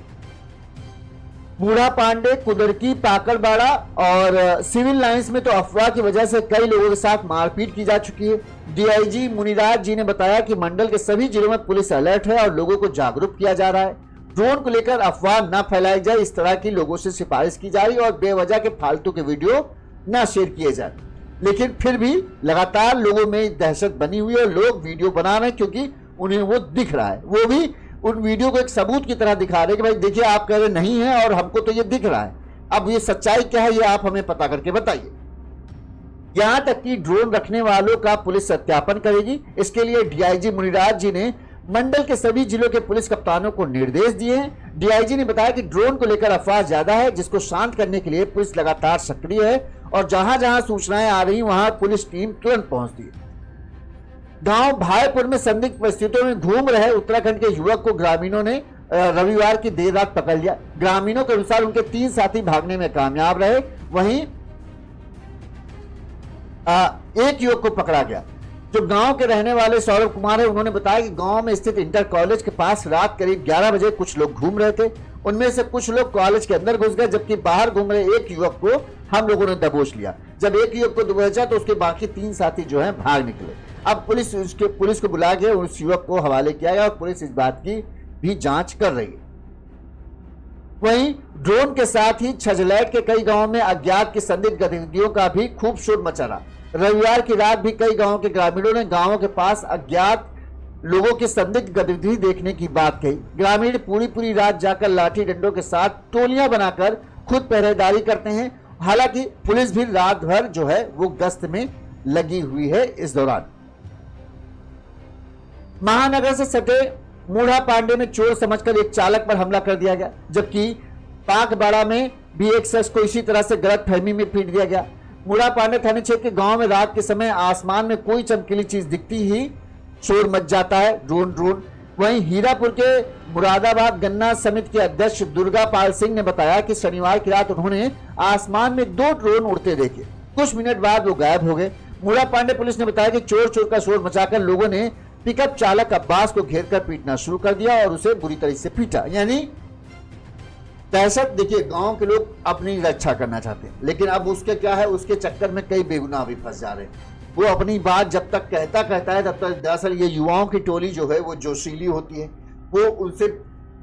S1: बूढ़ा पांडे, कुदरकी, पाकड़बाड़ा और सिविल लाइंस में तो अफवाह की वजह से कई लोगों के साथ मारपीट की जा चुकी है। डीआईजी मुनिराज जी ने बताया कि मंडल के सभी जिलों में पुलिस अलर्ट है और लोगों को जागरूक किया जा रहा है। ड्रोन को लेकर अफवाह न फैलाई जाए, इस तरह की लोगों से सिफारिश की जा रही है और बेवजह के फालतू के वीडियो न शेयर किए जाए। लेकिन फिर भी लगातार लोगों में दहशत बनी हुई है और लोग वीडियो बना रहे हैं क्योंकि उन्हें वो दिख रहा है। वो भी उन वीडियो को एक सबूत की तरह दिखा रहे हैं कि भाई देखिए आप कह रहे नहीं है और हमको तो ये दिख रहा है। अब ये सच्चाई क्या है ये आप हमें पता करके बताइए। यहां तक कि ड्रोन रखने वालों का पुलिस सत्यापन करेगी। इसके लिए डीआईजी मुनिराज जी ने मंडल के सभी जिलों के पुलिस कप्तानों को निर्देश दिए हैं। डीआईजी ने बताया कि ड्रोन को लेकर अफवाह ज्यादा है, जिसको शांत करने के लिए पुलिस लगातार सक्रिय है और जहां जहां सूचनाएं आ रही वहां पुलिस टीम तुरंत पहुंचती है। गांव भाईपुर में संदिग्ध परिस्थितियों में घूम रहे उत्तराखंड के युवक को ग्रामीणों ने रविवार की देर रात पकड़ लिया। ग्रामीणों के अनुसार उनके 3 साथी भागने में कामयाब रहे, वहीं एक युवक को पकड़ा गया जो गांव के रहने वाले सौरभ कुमार है। उन्होंने बताया कि गांव में स्थित इंटर कॉलेज के पास रात करीब 11 बजे कुछ लोग घूम रहे थे। उनमें से कुछ लोग कॉलेज के अंदर घुस गए, जबकि बाहर घूम रहे एक युवक को हम लोगों ने दबोच लिया। जब एक युवक को दबोचा तो उसके बाकी 3 साथी जो है भाग निकले। अब पुलिस को बुला के उस युवक को हवाले किया गया और पुलिस इस बात की भी जांच कर रही है। वहीं ड्रोन के साथ ही छजलैठ के कई गांवों में अज्ञात की संदिग्ध गतिविधियों का भी खूब शोर मचा रहा। रविवार की रात भी कई गांवों के ग्रामीणों ने गांवों के पास अज्ञात लोगों की संदिग्ध गतिविधि देखने की बात कही। ग्रामीण पूरी रात जाकर लाठी डंडों के साथ टोलियां बनाकर खुद पहरेदारी करते हैं। हालांकि पुलिस भी रात भर जो है वो गश्त में लगी हुई है। इस दौरान महानगर से सटे मूढ़ा पांडे में चोर समझकर एक चालक पर हमला कर दिया गया, जबकि पाकबाड़ा में भी एक शख्स को इसी तरह से गलतफहमी में पीट दिया गया। मूढ़ा पांडे थाने क्षेत्र के गांव में रात के समय आसमान में कोई चमकीली चीज दिखती ही शोर मच जाता है, ड्रोन। वहीं हीरापुर के मुरादाबाद गन्ना समिति के अध्यक्ष दुर्गा पाल सिंह ने बताया कि शनिवार की रात उन्होंने आसमान में 2 ड्रोन उड़ते देखे। कुछ मिनट बाद वो गायब हो गए। मूढ़ा पांडे पुलिस ने बताया कि चोर का शोर मचाकर लोगों ने पिकअप चालक अब्बास को घेरकर पीटना शुरू कर दिया और उसे बुरी तरह से पीटा। यानी दहशत। देखिए गांव के लोग अपनी रक्षा करना चाहते हैं, लेकिन अब उसके क्या है, उसके चक्कर में कई बेगुनाह भी फंस जा रहे हैं। वो अपनी बात जब तक कहता है तब तक दरअसल ये युवाओं की टोली जो है वो जोशीली होती है। वो उनसे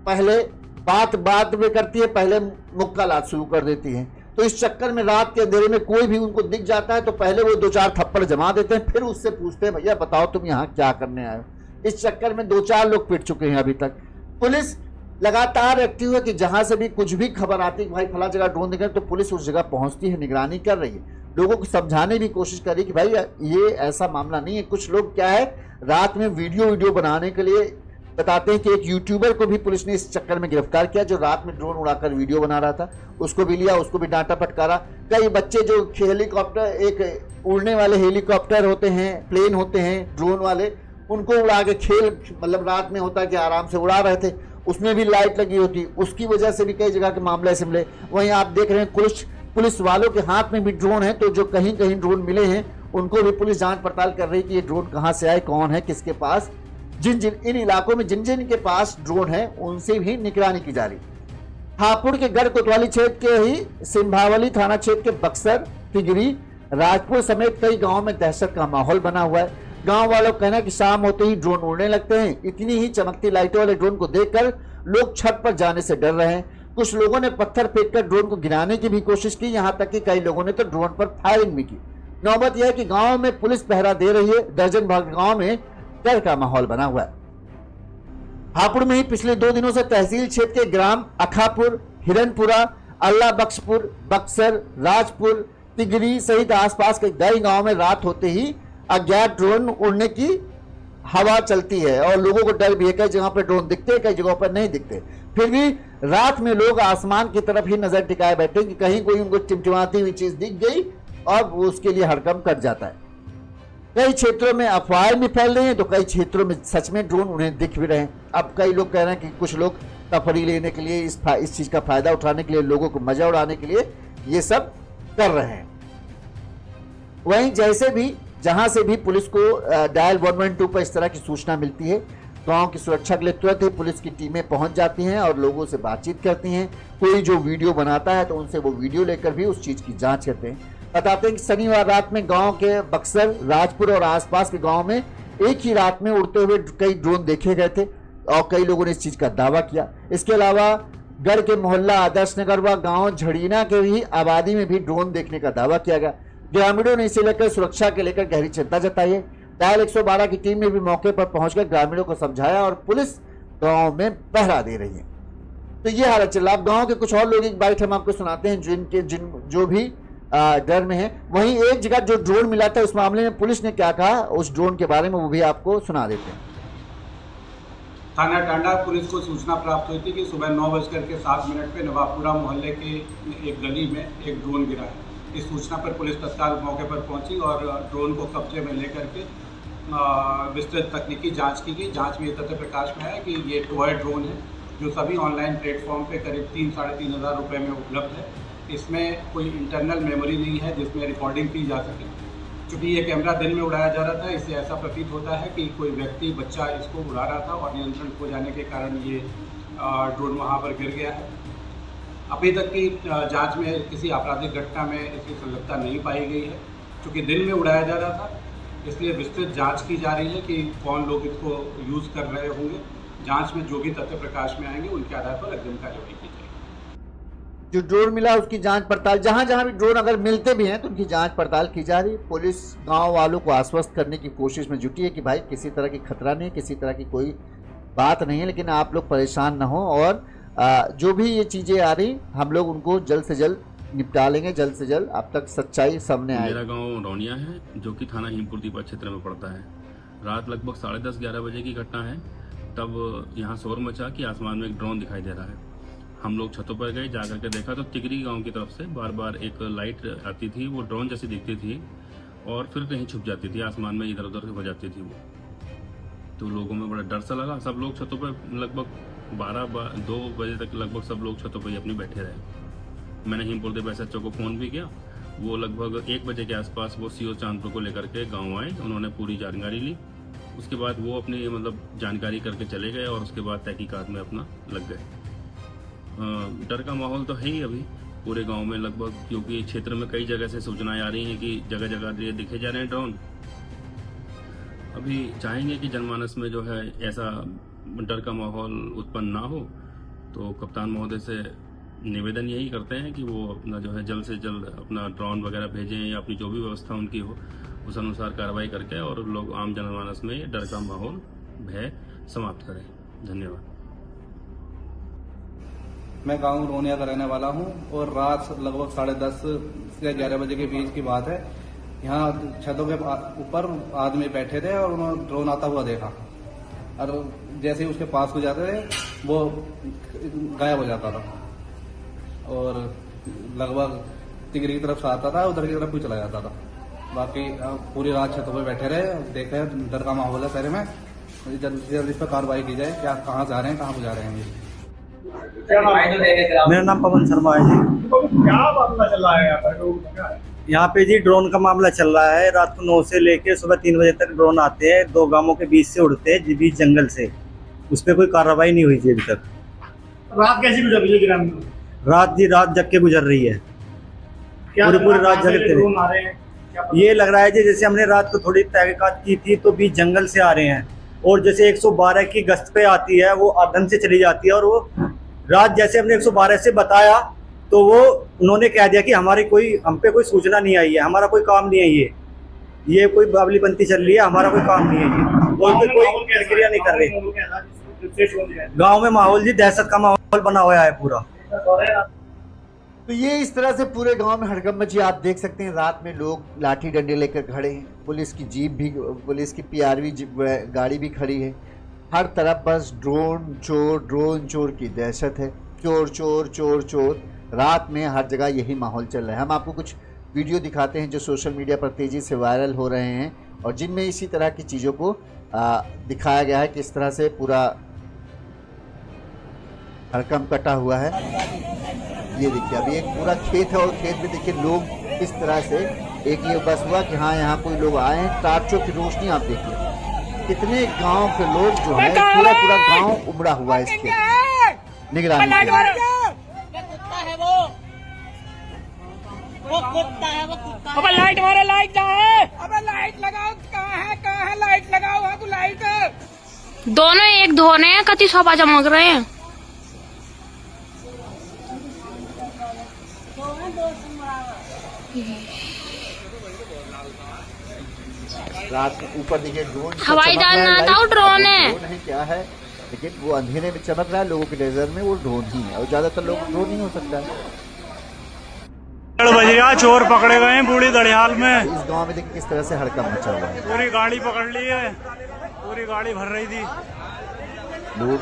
S1: पहले बात में करती है, पहले मुक्कालात शुरू कर देती है। तो इस चक्कर में रात के अंधेरे में कोई भी उनको दिख जाता है तो पहले वो 2-4 थप्पड़ जमा देते हैं, फिर उससे पूछते हैं भैया बताओ तुम यहाँ क्या करने आए हो। इस चक्कर में 2-4 लोग पिट चुके हैं अभी तक। पुलिस लगातार एक्टिव है कि जहां से भी कुछ भी खबर आती है भाई फला जगह ड्रोन दिख रहा है तो पुलिस उस जगह पहुंचती है, निगरानी कर रही है, लोगों को समझाने की कोशिश कर रही है कि भाई ये ऐसा मामला नहीं है। कुछ लोग क्या है रात में वीडियो बनाने के लिए बताते हैं कि एक यूट्यूबर को भी पुलिस ने इस चक्कर में गिरफ्तार किया जो रात में ड्रोन उड़ाकर वीडियो बना रहा था। उसको भी लिया, उसको भी डांटा फटकारा। कई बच्चे जो हेलीकॉप्टर, एक उड़ने वाले हेलीकॉप्टर होते हैं, प्लेन होते हैं ड्रोन वाले, उनको उड़ा के खेल, मतलब रात में होता है कि आराम से उड़ा रहे थे, उसमें भी लाइट लगी होती, उसकी वजह से भी कई जगह के मामले ऐसे मिले। वहीं आप देख रहे हैं पुलिस वालों के हाथ में भी ड्रोन है, तो जो कहीं कहीं ड्रोन मिले हैं उनको भी पुलिस जांच पड़ताल कर रही है कि ये ड्रोन कहां से आए, कौन है, किसके पास। इन इलाकों में जिन के पास ड्रोन है उनसे भी निगरानी की जा रही। हापुड़ के गढ़ कोतवाली क्षेत्र के ही सिंभावली थाना क्षेत्र के बक्सर, तिगरी, राजपुर समेत कई गांवों में दहशत का माहौल बना हुआ है। गांव वालों का कहना है कि शाम होते ही ड्रोन उड़ने लगते हैं। इतनी ही चमकती लाइटों वाले ड्रोन को देखकर लोग छत पर जाने से डर रहे हैं। कुछ लोगों ने पत्थर फेंककर ड्रोन को गिराने की भी कोशिश की, यहां तक कि कई लोगों ने तो ड्रोन पर फायरिंग भी की। नौबत यह है कि गांव में पुलिस पहरा दे रही है। दर्जन भर गांव में डर का माहौल बना हुआ है। हापुड़ में ही पिछले 2 दिनों से तहसील क्षेत्र के ग्राम अखापुर, हिरनपुरा, अल्लाह बख्शपुर, बक्सर, राजपुर, तिगरी सहित आसपास के कई गांव में रात होते ही अज्ञात ड्रोन उड़ने की हवा चलती है और लोगों को डर भी है। कई जगहों पर ड्रोन दिखते हैं, कई जगहों पर नहीं दिखते। फिर भी रात में लोग आसमान की तरफ ही नजर टिकाए बैठे कि कहीं कोई उनको टिमटिमाती हुई चीज दिख गई और वो उसके लिए हड़कंप कर जाता है। कई क्षेत्रों में अफवाहें भी फैल रही हैं तो कई क्षेत्रों में सच में ड्रोन उन्हें दिख भी रहे हैं। अब कई लोग कह रहे हैं कि कुछ लोग तफरी लेने के लिए, इस चीज का फायदा उठाने के लिए, लोगों को मजा उड़ाने के लिए ये सब कर रहे हैं। वहीं जैसे भी जहां से भी पुलिस को डायल 112 पर इस तरह की सूचना मिलती है, गांव की सुरक्षा के लिए तुरंत ही पुलिस की टीमें पहुंच जाती हैं और लोगों से बातचीत करती हैं। कोई जो वीडियो बनाता है तो उनसे वो वीडियो लेकर भी उस चीज की जांच करते हैं। बताते हैं कि शनिवार रात में गांव के बक्सर, राजपुर और आसपास के गांव में एक ही रात में उड़ते हुए कई ड्रोन देखे गए थे और कई लोगों ने इस चीज का दावा किया। इसके अलावा गढ़ के मोहल्ला आदर्श नगर व गांव झड़ीना के भी आबादी में भी ड्रोन देखने का दावा किया गया। ग्रामीणों ने इसे लेकर सुरक्षा के लेकर गहरी चिंता जताई है। डायल 112 की टीम ने भी मौके पर पहुंचकर ग्रामीणों को समझाया और पुलिस गांव में पहरा दे रही है। तो ये हालत चल रहा है। गांव के कुछ और लोग एक बाइट हम आपको सुनाते हैं जो भी डर में है। वहीं एक जगह जो ड्रोन मिला था उस मामले में पुलिस ने क्या कहा उस ड्रोन के बारे में वो भी आपको सुना देते हैं।
S11: थाना टांडा पुलिस को सूचना प्राप्त हुई थी कि सुबह 9:07 पे नवाबपुरा मोहल्ले के एक गली में एक ड्रोन गिरा है। इस सूचना पर पुलिस तत्काल मौके पर पहुंची और ड्रोन को कब्जे में लेकर के विस्तृत तकनीकी जांच की गई। जांच में ये तथ्य प्रकाश में आया कि ये टॉय ड्रोन है जो सभी ऑनलाइन प्लेटफॉर्म पे करीब 3-3.5 हज़ार रुपये में उपलब्ध है। इसमें कोई इंटरनल मेमोरी नहीं है जिसमें रिकॉर्डिंग की जा सके। चूँकि ये कैमरा दिन में उड़ाया जा रहा था, इससे ऐसा प्रतीत होता है कि कोई व्यक्ति, बच्चा इसको उड़ा रहा था और नियंत्रण खो जाने के कारण ये ड्रोन वहाँ पर गिर गया है। अभी तक की जांच में किसी आपराधिक घटना में इसकी संलिप्तता नहीं पाई गई है। चूँकि दिन में उड़ाया जा रहा था इसलिए विस्तृत जांच की जा रही है कि कौन लोग इसको यूज़ कर रहे होंगे। जांच में जो भी तथ्य प्रकाश में आएंगे उनके आधार पर अग्रिम कार्रवाई की जाएगी।
S1: जो ड्रोन मिला उसकी जांच पड़ताल, जहां जहां भी ड्रोन अगर मिलते भी हैं तो उनकी जांच पड़ताल की जा रही है। पुलिस गांव वालों को आश्वस्त करने की कोशिश में जुटी है कि भाई किसी तरह की खतरा नहीं, किसी तरह की कोई बात नहीं है, लेकिन आप लोग परेशान न हो और जो भी ये चीज़ें आ रही हम लोग उनको जल्द से जल्द निपटा लेंगे, जल्द से जल्द अब तक सच्चाई सामने आएगी।
S12: मेरा गांव रौनिया है जो कि थाना हिमपुर दीपा क्षेत्र में पड़ता है। रात लगभग 10:30-11 बजे की घटना है। तब यहाँ शोर मचा कि आसमान में एक ड्रोन दिखाई दे रहा है। हम लोग छतों पर गए, जाकर के देखा तो तिगरी गांव की तरफ से बार बार एक लाइट आती थी, वो ड्रोन जैसी दिखती थी और फिर कहीं छुप जाती थी, आसमान में इधर उधर हो जाती थी वो। तो लोगों में बड़ा डर सा लगा। सब लोग छतों पर लगभग 2 बजे तक लगभग सब लोग छतों पर ही अपने बैठे रहे। मैंने हिमपुर दीपा SHO को फ़ोन भी किया। वो लगभग 1 बजे के आसपास वो CO चांदपुर को लेकर के गाँव आए। उन्होंने पूरी जानकारी ली। उसके बाद वो अपनी जानकारी करके चले गए और उसके बाद तहकीकात में अपना लग गए। डर का माहौल तो है ही अभी पूरे गांव में लगभग, क्योंकि क्षेत्र में कई जगह से सूचनाएं आ रही हैं कि जगह जगह ये दिखे जा रहे हैं ड्रोन। अभी चाहेंगे कि जनमानस में जो है ऐसा डर का माहौल उत्पन्न ना हो, तो कप्तान महोदय से निवेदन यही करते हैं कि वो अपना जो है जल्द से जल्द अपना ड्रोन वगैरह भेजें या अपनी जो भी व्यवस्था उनकी हो उस अनुसार कार्रवाई करके और लोग आम जनमानस में डर का माहौल, भय समाप्त करें। धन्यवाद।
S13: मैं गांव रोनिया का रहने वाला हूं और रात लगभग 10:30 से 11 बजे के बीच की बात है। यहाँ छतों के ऊपर आदमी बैठे थे और उन्होंने ड्रोन आता हुआ देखा और जैसे ही उसके पास हो जाते थे वो गायब हो जाता था और लगभग तिगरी की तरफ से आता था, उधर की तरफ भी चला जाता था। बाकी पूरी रात छतों पे बैठे रहे, देखे डर का माहौल है शहर में। जल्द से जल्द इस पर कार्रवाई की जाए। क्या कहाँ जा रहे हैं, कहाँ जा रहे हैं।
S14: मेरा नाम पवन शर्मा है जी। क्या मामला चल रहा है यहाँ पे जी? ड्रोन का मामला चल रहा है। रात को 9 से लेके सुबह 3 बजे तक ड्रोन आते हैं, 2 गांवों के बीच से उड़ते हैं, बीच जंगल से। उस पर कोई कार्रवाई नहीं हुई थी अभी तक।
S15: रात कैसी गुजर रही है ग्रामीण?
S14: रात जी रात जग के गुजर रही है, पूरी रात जगते। ये लग रहा है जी जैसे हमने रात को थोड़ी तहकीकात की थी तो बीच जंगल से आ रहे हैं और जैसे 112 की गश्त पे आती है वो आधन से चली जाती है और वो रात जैसे हमने 112 से बताया तो वो उन्होंने कह दिया कि हम पे कोई सूचना नहीं आई है, हमारा कोई काम नहीं है, ये कोई बावलीपंती चल रही है, हमारा कोई काम नहीं है ये। और फिर कोई प्रक्रिया नहीं कर रही। गांव में माहौल जी दहशत का माहौल बना हुआ है पूरा।
S1: तो ये इस तरह से पूरे गांव में हड़कंप मची। आप देख सकते हैं रात में लोग लाठी डंडे लेकर खड़े हैं, पुलिस की जीप भी, पुलिस की PRV गाड़ी भी खड़ी है। हर तरफ बस ड्रोन चोर की दहशत है। चोर चोर चोर चोर, रात में हर जगह यही माहौल चल रहा है। हम आपको कुछ वीडियो दिखाते हैं जो सोशल मीडिया पर तेज़ी से वायरल हो रहे हैं और जिनमें इसी तरह की चीज़ों को दिखाया गया है, किस तरह से पूरा हड़कंप कटा हुआ है। ये देखिए अभी एक पूरा खेत है और खेत में देखिए लोग किस तरह से, एक ये बस हुआ कि हाँ यहाँ कोई लोग आए हैं। टार्चों की रोशनी आप देखिए, कितने गांव के लोग जो है, पूरा गांव उमड़ा हुआ है इस खेत में निगरानी के लिए।
S8: अबे लाइट मारे, लाइट कहाँ है? अबे लाइट लगाओ, कहाँ है लाइट लगाओ, वहाँ तो लाइट।
S2: दोनों एक धोने हैं, कति सोफा चमक रहे हैं।
S1: रात के ऊपर देखिए ड्रोन,
S2: हवाई जहाज ना था, वो ड्रोन है।
S1: क्या है, लेकिन वो अंधेरे में चमक रहा है, लोगों की नजर में वो ड्रोन ही है और ज्यादातर लोग ड्रोन ही हो सकता है।
S4: चोर पकड़े गए हैं बूढ़ी दड़ियाल में।
S1: इस गांव में देखिए किस तरह से हड़कंप मचा हुआ है।
S4: पूरी गाड़ी पकड़ ली है, पूरी गाड़ी भर रही थी
S1: लोग।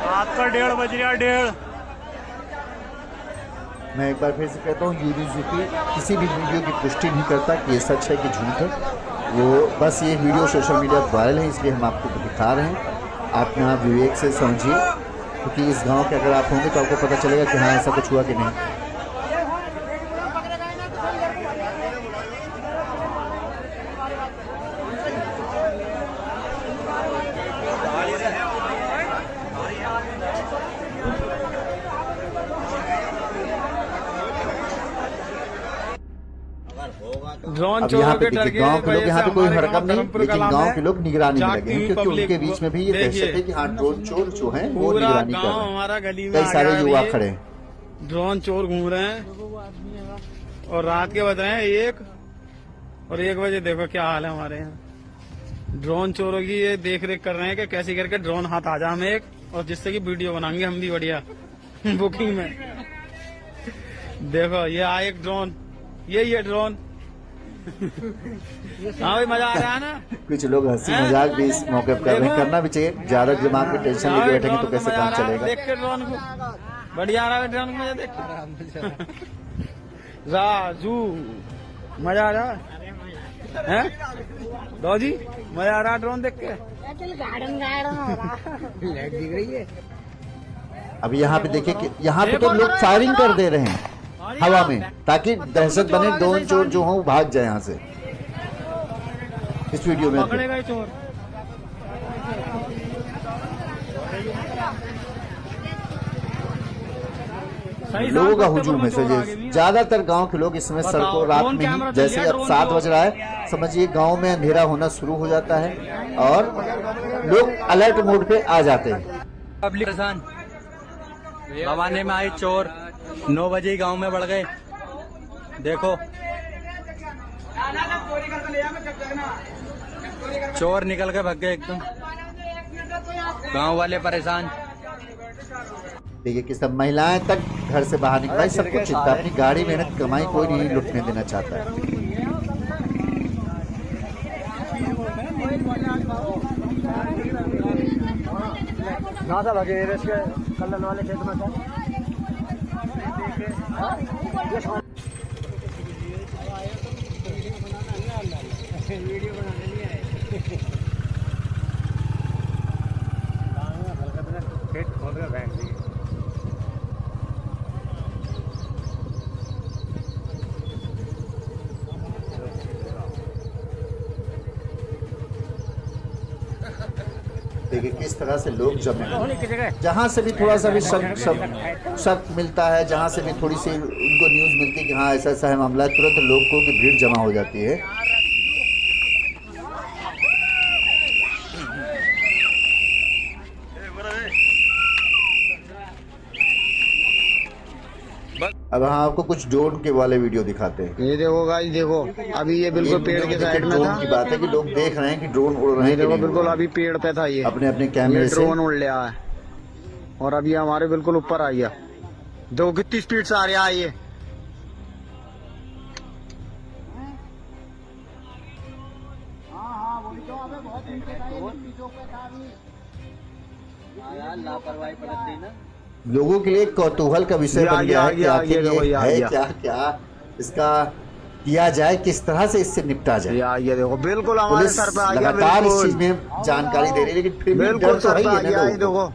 S4: रात का 1:30 बज रहा, 1:30।
S1: मैं एक बार फिर से कहता हूँ, यूपी किसी भी वीडियो की पुष्टि नहीं करता कि ये सच है कि झूठ है। वो बस ये वीडियो सोशल मीडिया पर वायरल है, इसलिए हम आपको दिखा रहे हैं। आप यहाँ विवेक से समझिए, क्योंकि इस गांव के अगर आप होंगे तो आपको पता चलेगा कि हाँ ऐसा कुछ हुआ कि नहीं।
S4: ड्रोन
S1: चोरों के डर के गांव के लोग, यहाँ पे कोई हड़कंप नहीं, लेकिन गांव के लोग निगरानी में लगे हैं, क्योंकि उनके बीच में भी ये दहशत है कि हाँ ड्रोन चोर जो हैं वो निगरानी कर रहे हैं।
S4: हमारा गली में
S1: कई सारे युवा खड़े हैं,
S4: ड्रोन चोर घूम रहे हैं और रात के बज रहे हैं 1 बजे। देखो क्या हाल है हमारे यहाँ। ड्रोन चोरों की ये देख रेख कर रहे हैं कि कैसे करके ड्रोन हाथ आ जाए हमें एक, और जिससे कि वीडियो बनाएंगे हम भी बढ़िया बुकिंग में। देखो ये आए एक ड्रोन, यही है ड्रोन। हाँ भाई मजा आ रहा है ना।
S1: कुछ लोग हंसी मजाक भी इस मौके पर कर रहे हैं, करना भी चाहिए। ज्यादा दिमाग में टेंशन लेके बैठेंगे तो कैसे काम चलेगा।
S4: देख के ड्रोन को बढ़िया आ रहा है, ड्रोन को मुझे देख राजू मजा आ रहा है, दो जी मजा आ रहा है ड्रोन देख के। लाइट दिख रही है।
S1: अब यहाँ पे देखिए कि यहाँ पे तो लोग फायरिंग कर दे रहे हैं हवा में, ताकि दहशत बने, ड्रोन चोर जो हो भाग जाए यहाँ से। इस वीडियो में
S4: पकड़ेगा चोर।
S1: लोगों का हुजूम है। ज्यादातर गांव के लोग इसमें सड़कों रात में ही, जैसे अब 7 बज रहा है, समझिए गांव में अंधेरा होना शुरू हो जाता है और लोग अलर्ट मोड पे आ जाते हैं।
S16: पब्लिक परेशान, भवाने में आए चोर, 9 बजे ही गांव में बढ़ गए। देखो चोर निकल के भाग गए एकदम, गांव वाले परेशान।
S1: देखिए कि सब महिलाएं तक घर से बाहर निकल, भाई सबको चिंता, अपनी गाड़ी मेहनत कमाई कोई नहीं लुटने देना चाहता है।
S7: कल्याण वाले क्षेत्र में वीडियो बनाने नहीं आए। खेत खोल कर बैंक दिए।
S1: देखिए किस तरह से लोग जमे, जहाँ से भी थोड़ा सा भी शक मिलता है, जहाँ से भी थोड़ी सी उनको न्यूज़ मिलती है कि हाँ ऐसा ऐसा है मामला, तुरंत लोगों की भीड़ जमा हो जाती है। अब हम आपको कुछ ड्रोन के वाले वीडियो दिखाते हैं।
S5: ये देखो गाइस, देखो अभी ये बिल्कुल पेड़ के साइड में था।
S1: की बात है कि लोग देख रहे हैं कि ड्रोन उड़ रहे हैं।
S5: देखो बिल्कुल अभी पेड़ पे था, ये
S1: अपने अपने कैमरे से
S5: ड्रोन उड़ लिया है और अभी हमारे बिल्कुल ऊपर आ गया। देखो कितनी स्पीड से आ रहा है ये।
S7: लापरवाही बरत दी ना।
S1: लोगों के लिए कौतूहल का विषय बन गया है कि आखिर ये है क्या क्या इसका किया जाए, किस तरह से इससे निपटा जाए।
S5: ये देखो बिल्कुल हमारे सर पे आ गया,
S1: लगातार इस चीज में जानकारी दे रही है, लेकिन फिर भी
S5: बिल्कुल
S1: सर पे आ गया।
S5: देखो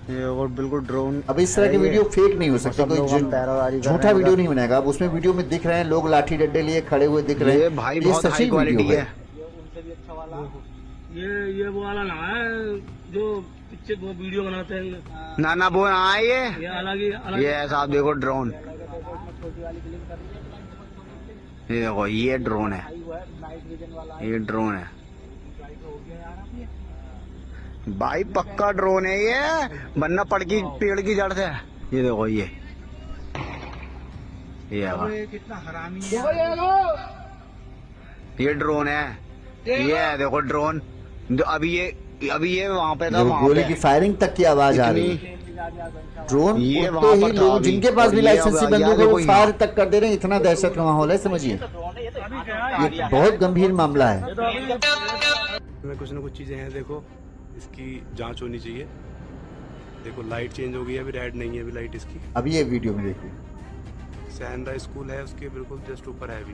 S5: ये और बिल्कुल ड्रोन।
S1: अब इस तरह के वीडियो फेक नहीं हो सकते, कोई झूठा वीडियो नहीं बनाएगा। अब उसमें वीडियो में दिख रहे हैं लोग लाठी डंडे लिए खड़े हुए दिख रहे हैं,
S5: भाई
S1: ये
S5: बहुत हाई क्वालिटी है।
S3: ये वो वाला ना है जो पिक्चर वो वीडियो बनाते हैं
S5: ना वो ना है
S3: ये अलग
S5: ये साहब देखो ड्रोन। ये देखो ये ड्रोन है, ये ड्रोन है भाई, पक्का ड्रोन है ये, वरना पड़ की पेड़ की जड़ से। ये देखो ये
S3: कितना हरामी
S5: ये ड्रोन है, ये है देखो ड्रोन। अभी ये वहाँ पे था, वहाँ
S1: गोली की फायरिंग तक की आवाज आ रही है। ड्रोन
S5: ये
S1: उड़ते ही लोग जिनके पास भी लाइसेंसी बंदूक है वो फायर तक कर दे रहे हैं। इतना दहशत का माहौल है, समझिए ये बहुत गंभीर मामला है।
S6: कुछ ना कुछ चीजें हैं, देखो इसकी जांच होनी चाहिए। देखो लाइट चेंज हो गई है, अभी रेड नहीं है अभी लाइट इसकी।
S1: अभी ये वीडियो में देखिए,
S6: सैनराइज स्कूल है उसके बिल्कुल जस्ट ऊपर है, अभी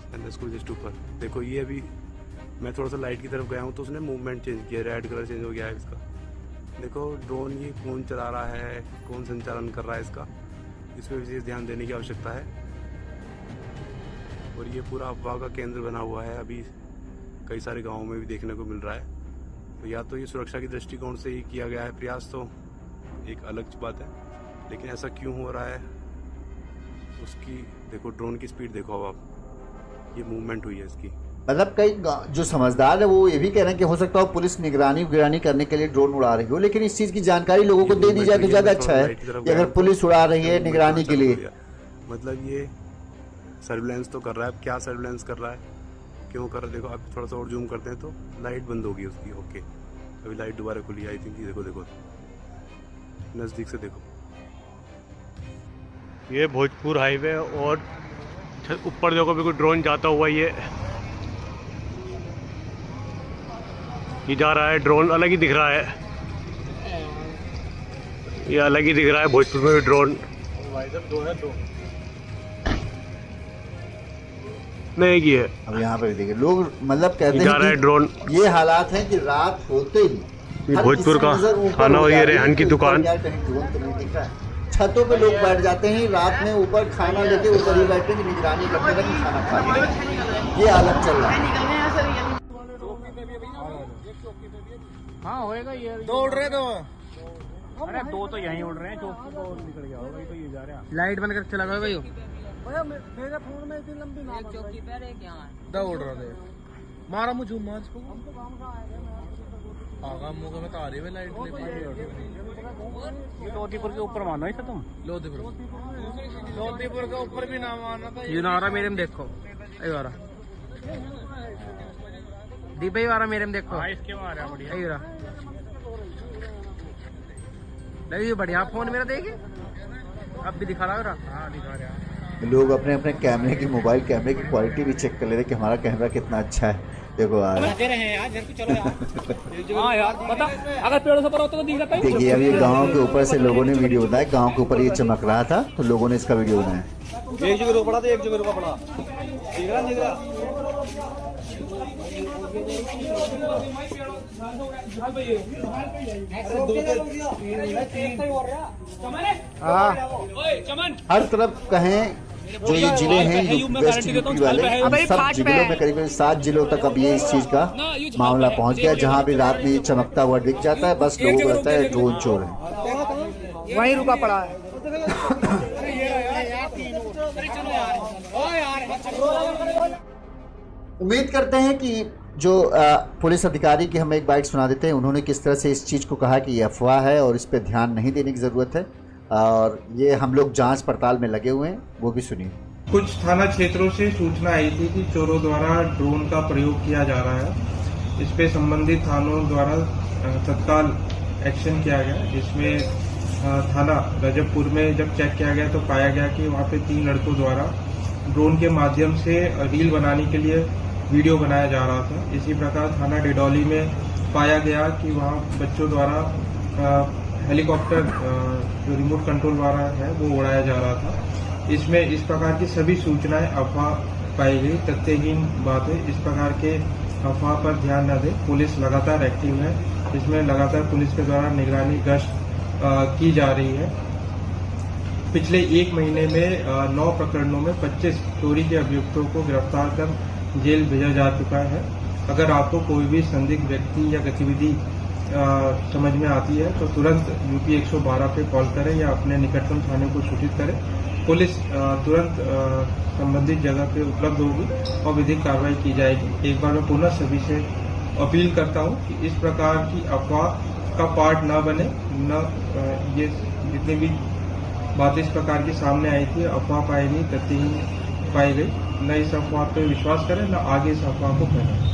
S6: सैनराइज स्कूल जस्ट ऊपर। देखो ये अभी मैं थोड़ा सा लाइट की तरफ गया हूँ तो उसने मूवमेंट चेंज किया, रेड कलर चेंज हो गया है इसका। देखो ड्रोन ये कौन चला रहा है, कौन संचालन कर रहा है इसका, इस पर विशेष ध्यान देने की आवश्यकता है। और ये पूरा अफवाह का केंद्र बना हुआ है, अभी कई सारे गाँवों में भी देखने को मिल रहा है। तो या तो ये सुरक्षा की दृष्टिकोण से ही किया गया है प्रयास, तो एक अलग बात है, लेकिन ऐसा क्यों हो रहा है उसकी देखो ड्रोन की स्पीड देखो। अब आप ये मूवमेंट हुई है इसकी।
S1: मतलब कई जो समझदार है वो ये भी कह रहे हैं कि हो सकता है पुलिस निगरानी करने के लिए ड्रोन उड़ा रही हो, लेकिन इस चीज की जानकारी लोगों को दे दी जाए तो ज्यादा अच्छा है कि अगर पुलिस उड़ा रही है निगरानी के लिए।
S6: मतलब ये सर्विलांस तो कर रहा है, क्या सर्विलांस कर रहा है, क्यों कर रहा है। देखो अब थोड़ा सा और जूम करते हैं तो लाइट बंद होगी उसकी। ओके अभी लाइट दोबारा खुली आई थिंक। देखो देखो नजदीक से देखो,
S17: ये भोजपुर हाईवे और ऊपर देखो बिल्कुल ड्रोन जाता हुआ ये जा रहा है। ड्रोन अलग ही दिख रहा है, ये अलग ही दिख रहा है भोजपुर में भी ड्रोन। दो नहीं की है।
S1: अब यहाँ पर देखिए लोग मतलब कहते हैं
S17: कि ड्रोन।
S1: ये हालात हैं कि रात होते ही
S17: भोजपुर का थाना और ये रेहन की दुकान,
S1: छतों पे लोग बैठ जाते हैं रात में, ऊपर खाना लेके ऊपर ही बैठते हैं, निगरानी करते हैं कि खाना खा। ये हालत चल रहा है।
S8: हाँ होएगा ये।
S3: दो उड़ रहे, दो
S8: अरे दो तो यहीं उड़ रहे हैं, चौकी तो निकल गया होगा, तो ये जा रहे हैं।
S3: लाइट बंद करके चला गया भाई।
S8: मेरे फोन में इतनी लंबी ना चौकी पे एक यहाँ
S3: दो उड़ रहे थे, मारा मुझे मार को आगा मुंह में तो आ रही है लाइट।
S8: लोधीपुर के ऊपर मानो इसे तुम।
S3: लोधीपुर के ऊपर भी ना मारना था।
S8: ये नारा मेरे में देखो, वारा दीपे वारा मेरे में देखो। इसके मारा बढ़िया, लगी बढ़िया फोन मेरा देखे अब भी दिखा रहा। हाँ दिखा रहा।
S1: लोग अपने अपने कैमरे की मोबाइल कैमरे की क्वालिटी भी चेक कर ले रहे कि हमारा कैमरा कितना अच्छा है। देखो यार
S8: अगर पेड़ों से पर होता तो दिख जाता है।
S1: देखिए अभी गांव के ऊपर से लोगों ने वीडियो बनाया, गांव के ऊपर ये चमक रहा था तो लोगों ने इसका वीडियो बनाया।
S7: एक जगह रुक पड़ा था, एक जगह रुका पड़ा, दिख रहा
S1: हर तरफ कहें जो ये जिले हैं वेस्ट यूपी वाले, सब जिलों में करीब 7 जिलों तक अब ये इस चीज का मामला पहुंच गया, जहां भी रात में ये चमकता हुआ दिख जाता है बस लोगों को लगता है ड्रोन चोर है।
S8: वहीं रुका पड़ा है।
S1: उम्मीद करते हैं कि जो पुलिस अधिकारी की हम एक बाइट सुना देते हैं, उन्होंने किस तरह से इस चीज़ को कहा कि ये अफवाह है और इस पर ध्यान नहीं देने की ज़रूरत है, और ये हम लोग जांच पड़ताल में लगे हुए हैं, वो भी सुनिए।
S18: कुछ थाना क्षेत्रों से सूचना आई थी कि चोरों द्वारा ड्रोन का प्रयोग किया जा रहा है। इस पे संबंधित थानों द्वारा तत्काल एक्शन किया गया, जिसमें थाना रजबपुर में जब चेक किया गया तो पाया गया कि वहाँ पे 3 लड़कों द्वारा ड्रोन के माध्यम से रील बनाने के लिए वीडियो बनाया जा रहा था। इसी प्रकार थाना डिडौली में पाया गया कि वहाँ बच्चों द्वारा हेलीकॉप्टर जो रिमोट कंट्रोल वाला है वो उड़ाया जा रहा था। इसमें इस प्रकार की सभी सूचनाएं अफवाह पाई गई, तथ्यहीन बात है। इस प्रकार के अफवाह पर ध्यान न दें। पुलिस लगातार एक्टिव है, इसमें लगातार पुलिस के द्वारा निगरानी गश्त की जा रही है। पिछले 1 महीने में 9 प्रकरणों में 25 चोरी के अभियुक्तों को गिरफ्तार कर जेल भेजा जा चुका है। अगर आपको कोई भी संदिग्ध व्यक्ति या गतिविधि समझ में आती है तो तुरंत यूपी 112 पे कॉल करें या अपने निकटतम थाने को सूचित करें। पुलिस तुरंत संबंधित जगह पे उपलब्ध होगी और विधिक कार्रवाई की जाएगी। एक बार मैं पुनः सभी से अपील करता हूं कि इस प्रकार की अफवाह का पार्ट न बने, न ये जितनी भी बातें इस प्रकार की सामने आई थी अफवाह पाई गई, तथ्यहीन पाई गई, न इस अफवाह पर विश्वास करें, न आगे इस अफवाह को फैलाएं।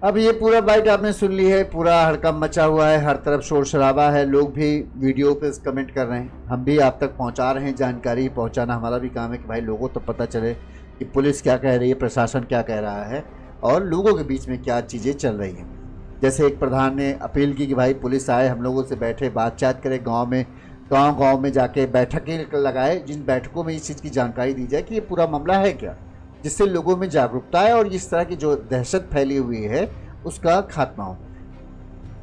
S1: अब ये पूरा बाइट आपने सुन ली है, पूरा हड़कंप मचा हुआ है, हर तरफ शोर शराबा है, लोग भी वीडियो पे कमेंट कर रहे हैं, हम भी आप तक पहुंचा रहे हैं, जानकारी पहुंचाना हमारा भी काम है कि भाई लोगों तक पता चले कि पुलिस क्या कह रही है, प्रशासन क्या कह रहा है और लोगों के बीच में क्या चीज़ें चल रही हैं। जैसे एक प्रधान ने अपील की कि भाई पुलिस आए, हम लोगों से बैठे, बातचीत करे, गाँव में जाके बैठकें लगाए, जिन बैठकों में इस चीज़ की जानकारी दी जाए कि ये पूरा मामला है क्या, जिससे लोगों में जागरूकता है और इस तरह की जो दहशत फैली हुई है उसका खात्मा हो।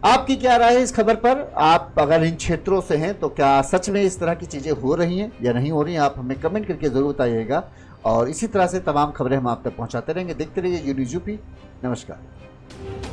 S1: आपकी क्या राय है इस खबर पर? आप अगर इन क्षेत्रों से हैं तो क्या सच में इस तरह की चीज़ें हो रही हैं या नहीं हो रही हैं? आप हमें कमेंट करके ज़रूर बताइएगा और इसी तरह से तमाम खबरें हम आप तक पहुंचाते रहेंगे। देखते रहिए यून्यूज़ यूपी। नमस्कार।